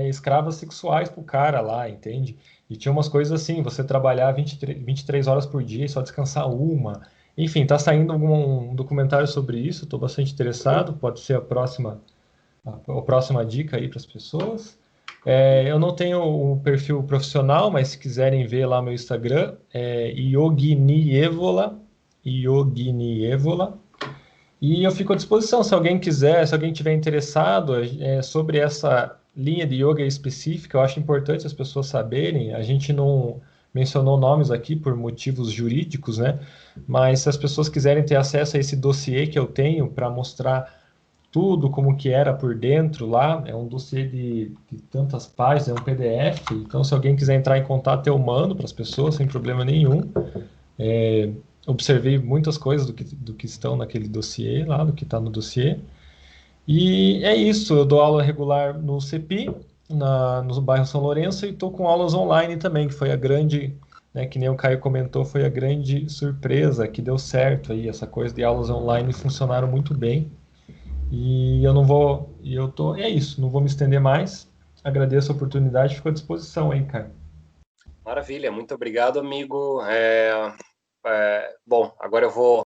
escravas sexuais pro cara lá, entende? E tinha umas coisas assim, você trabalhar 23 horas por dia e só descansar uma. Enfim, tá saindo um documentário sobre isso, estou bastante interessado, pode ser a próxima dica aí para as pessoas. Eu não tenho um perfil profissional, mas se quiserem ver lá meu Instagram, é Yogini Evola. E eu fico à disposição, se alguém quiser, se alguém tiver interessado sobre essa linha de yoga específica, eu acho importante as pessoas saberem. A gente não mencionou nomes aqui por motivos jurídicos, né? Mas se as pessoas quiserem ter acesso a esse dossiê que eu tenho para mostrar tudo como que era por dentro lá. É um dossiê de tantas páginas, é um PDF. Então, se alguém quiser entrar em contato, eu mando para as pessoas sem problema nenhum. Observei muitas coisas do que estão naquele dossiê lá, do que está no dossiê. E é isso, eu dou aula regular no CEPI, no bairro São Lourenço, e estou com aulas online também, que foi a grande, né, que nem o Caio comentou, foi a grande surpresa que deu certo aí, essa coisa de aulas online funcionaram muito bem. E eu não vou, e eu tô, é isso, não vou me estender mais. Agradeço a oportunidade, fico à disposição aí, Caio. Maravilha, muito obrigado, amigo. Bom, agora eu vou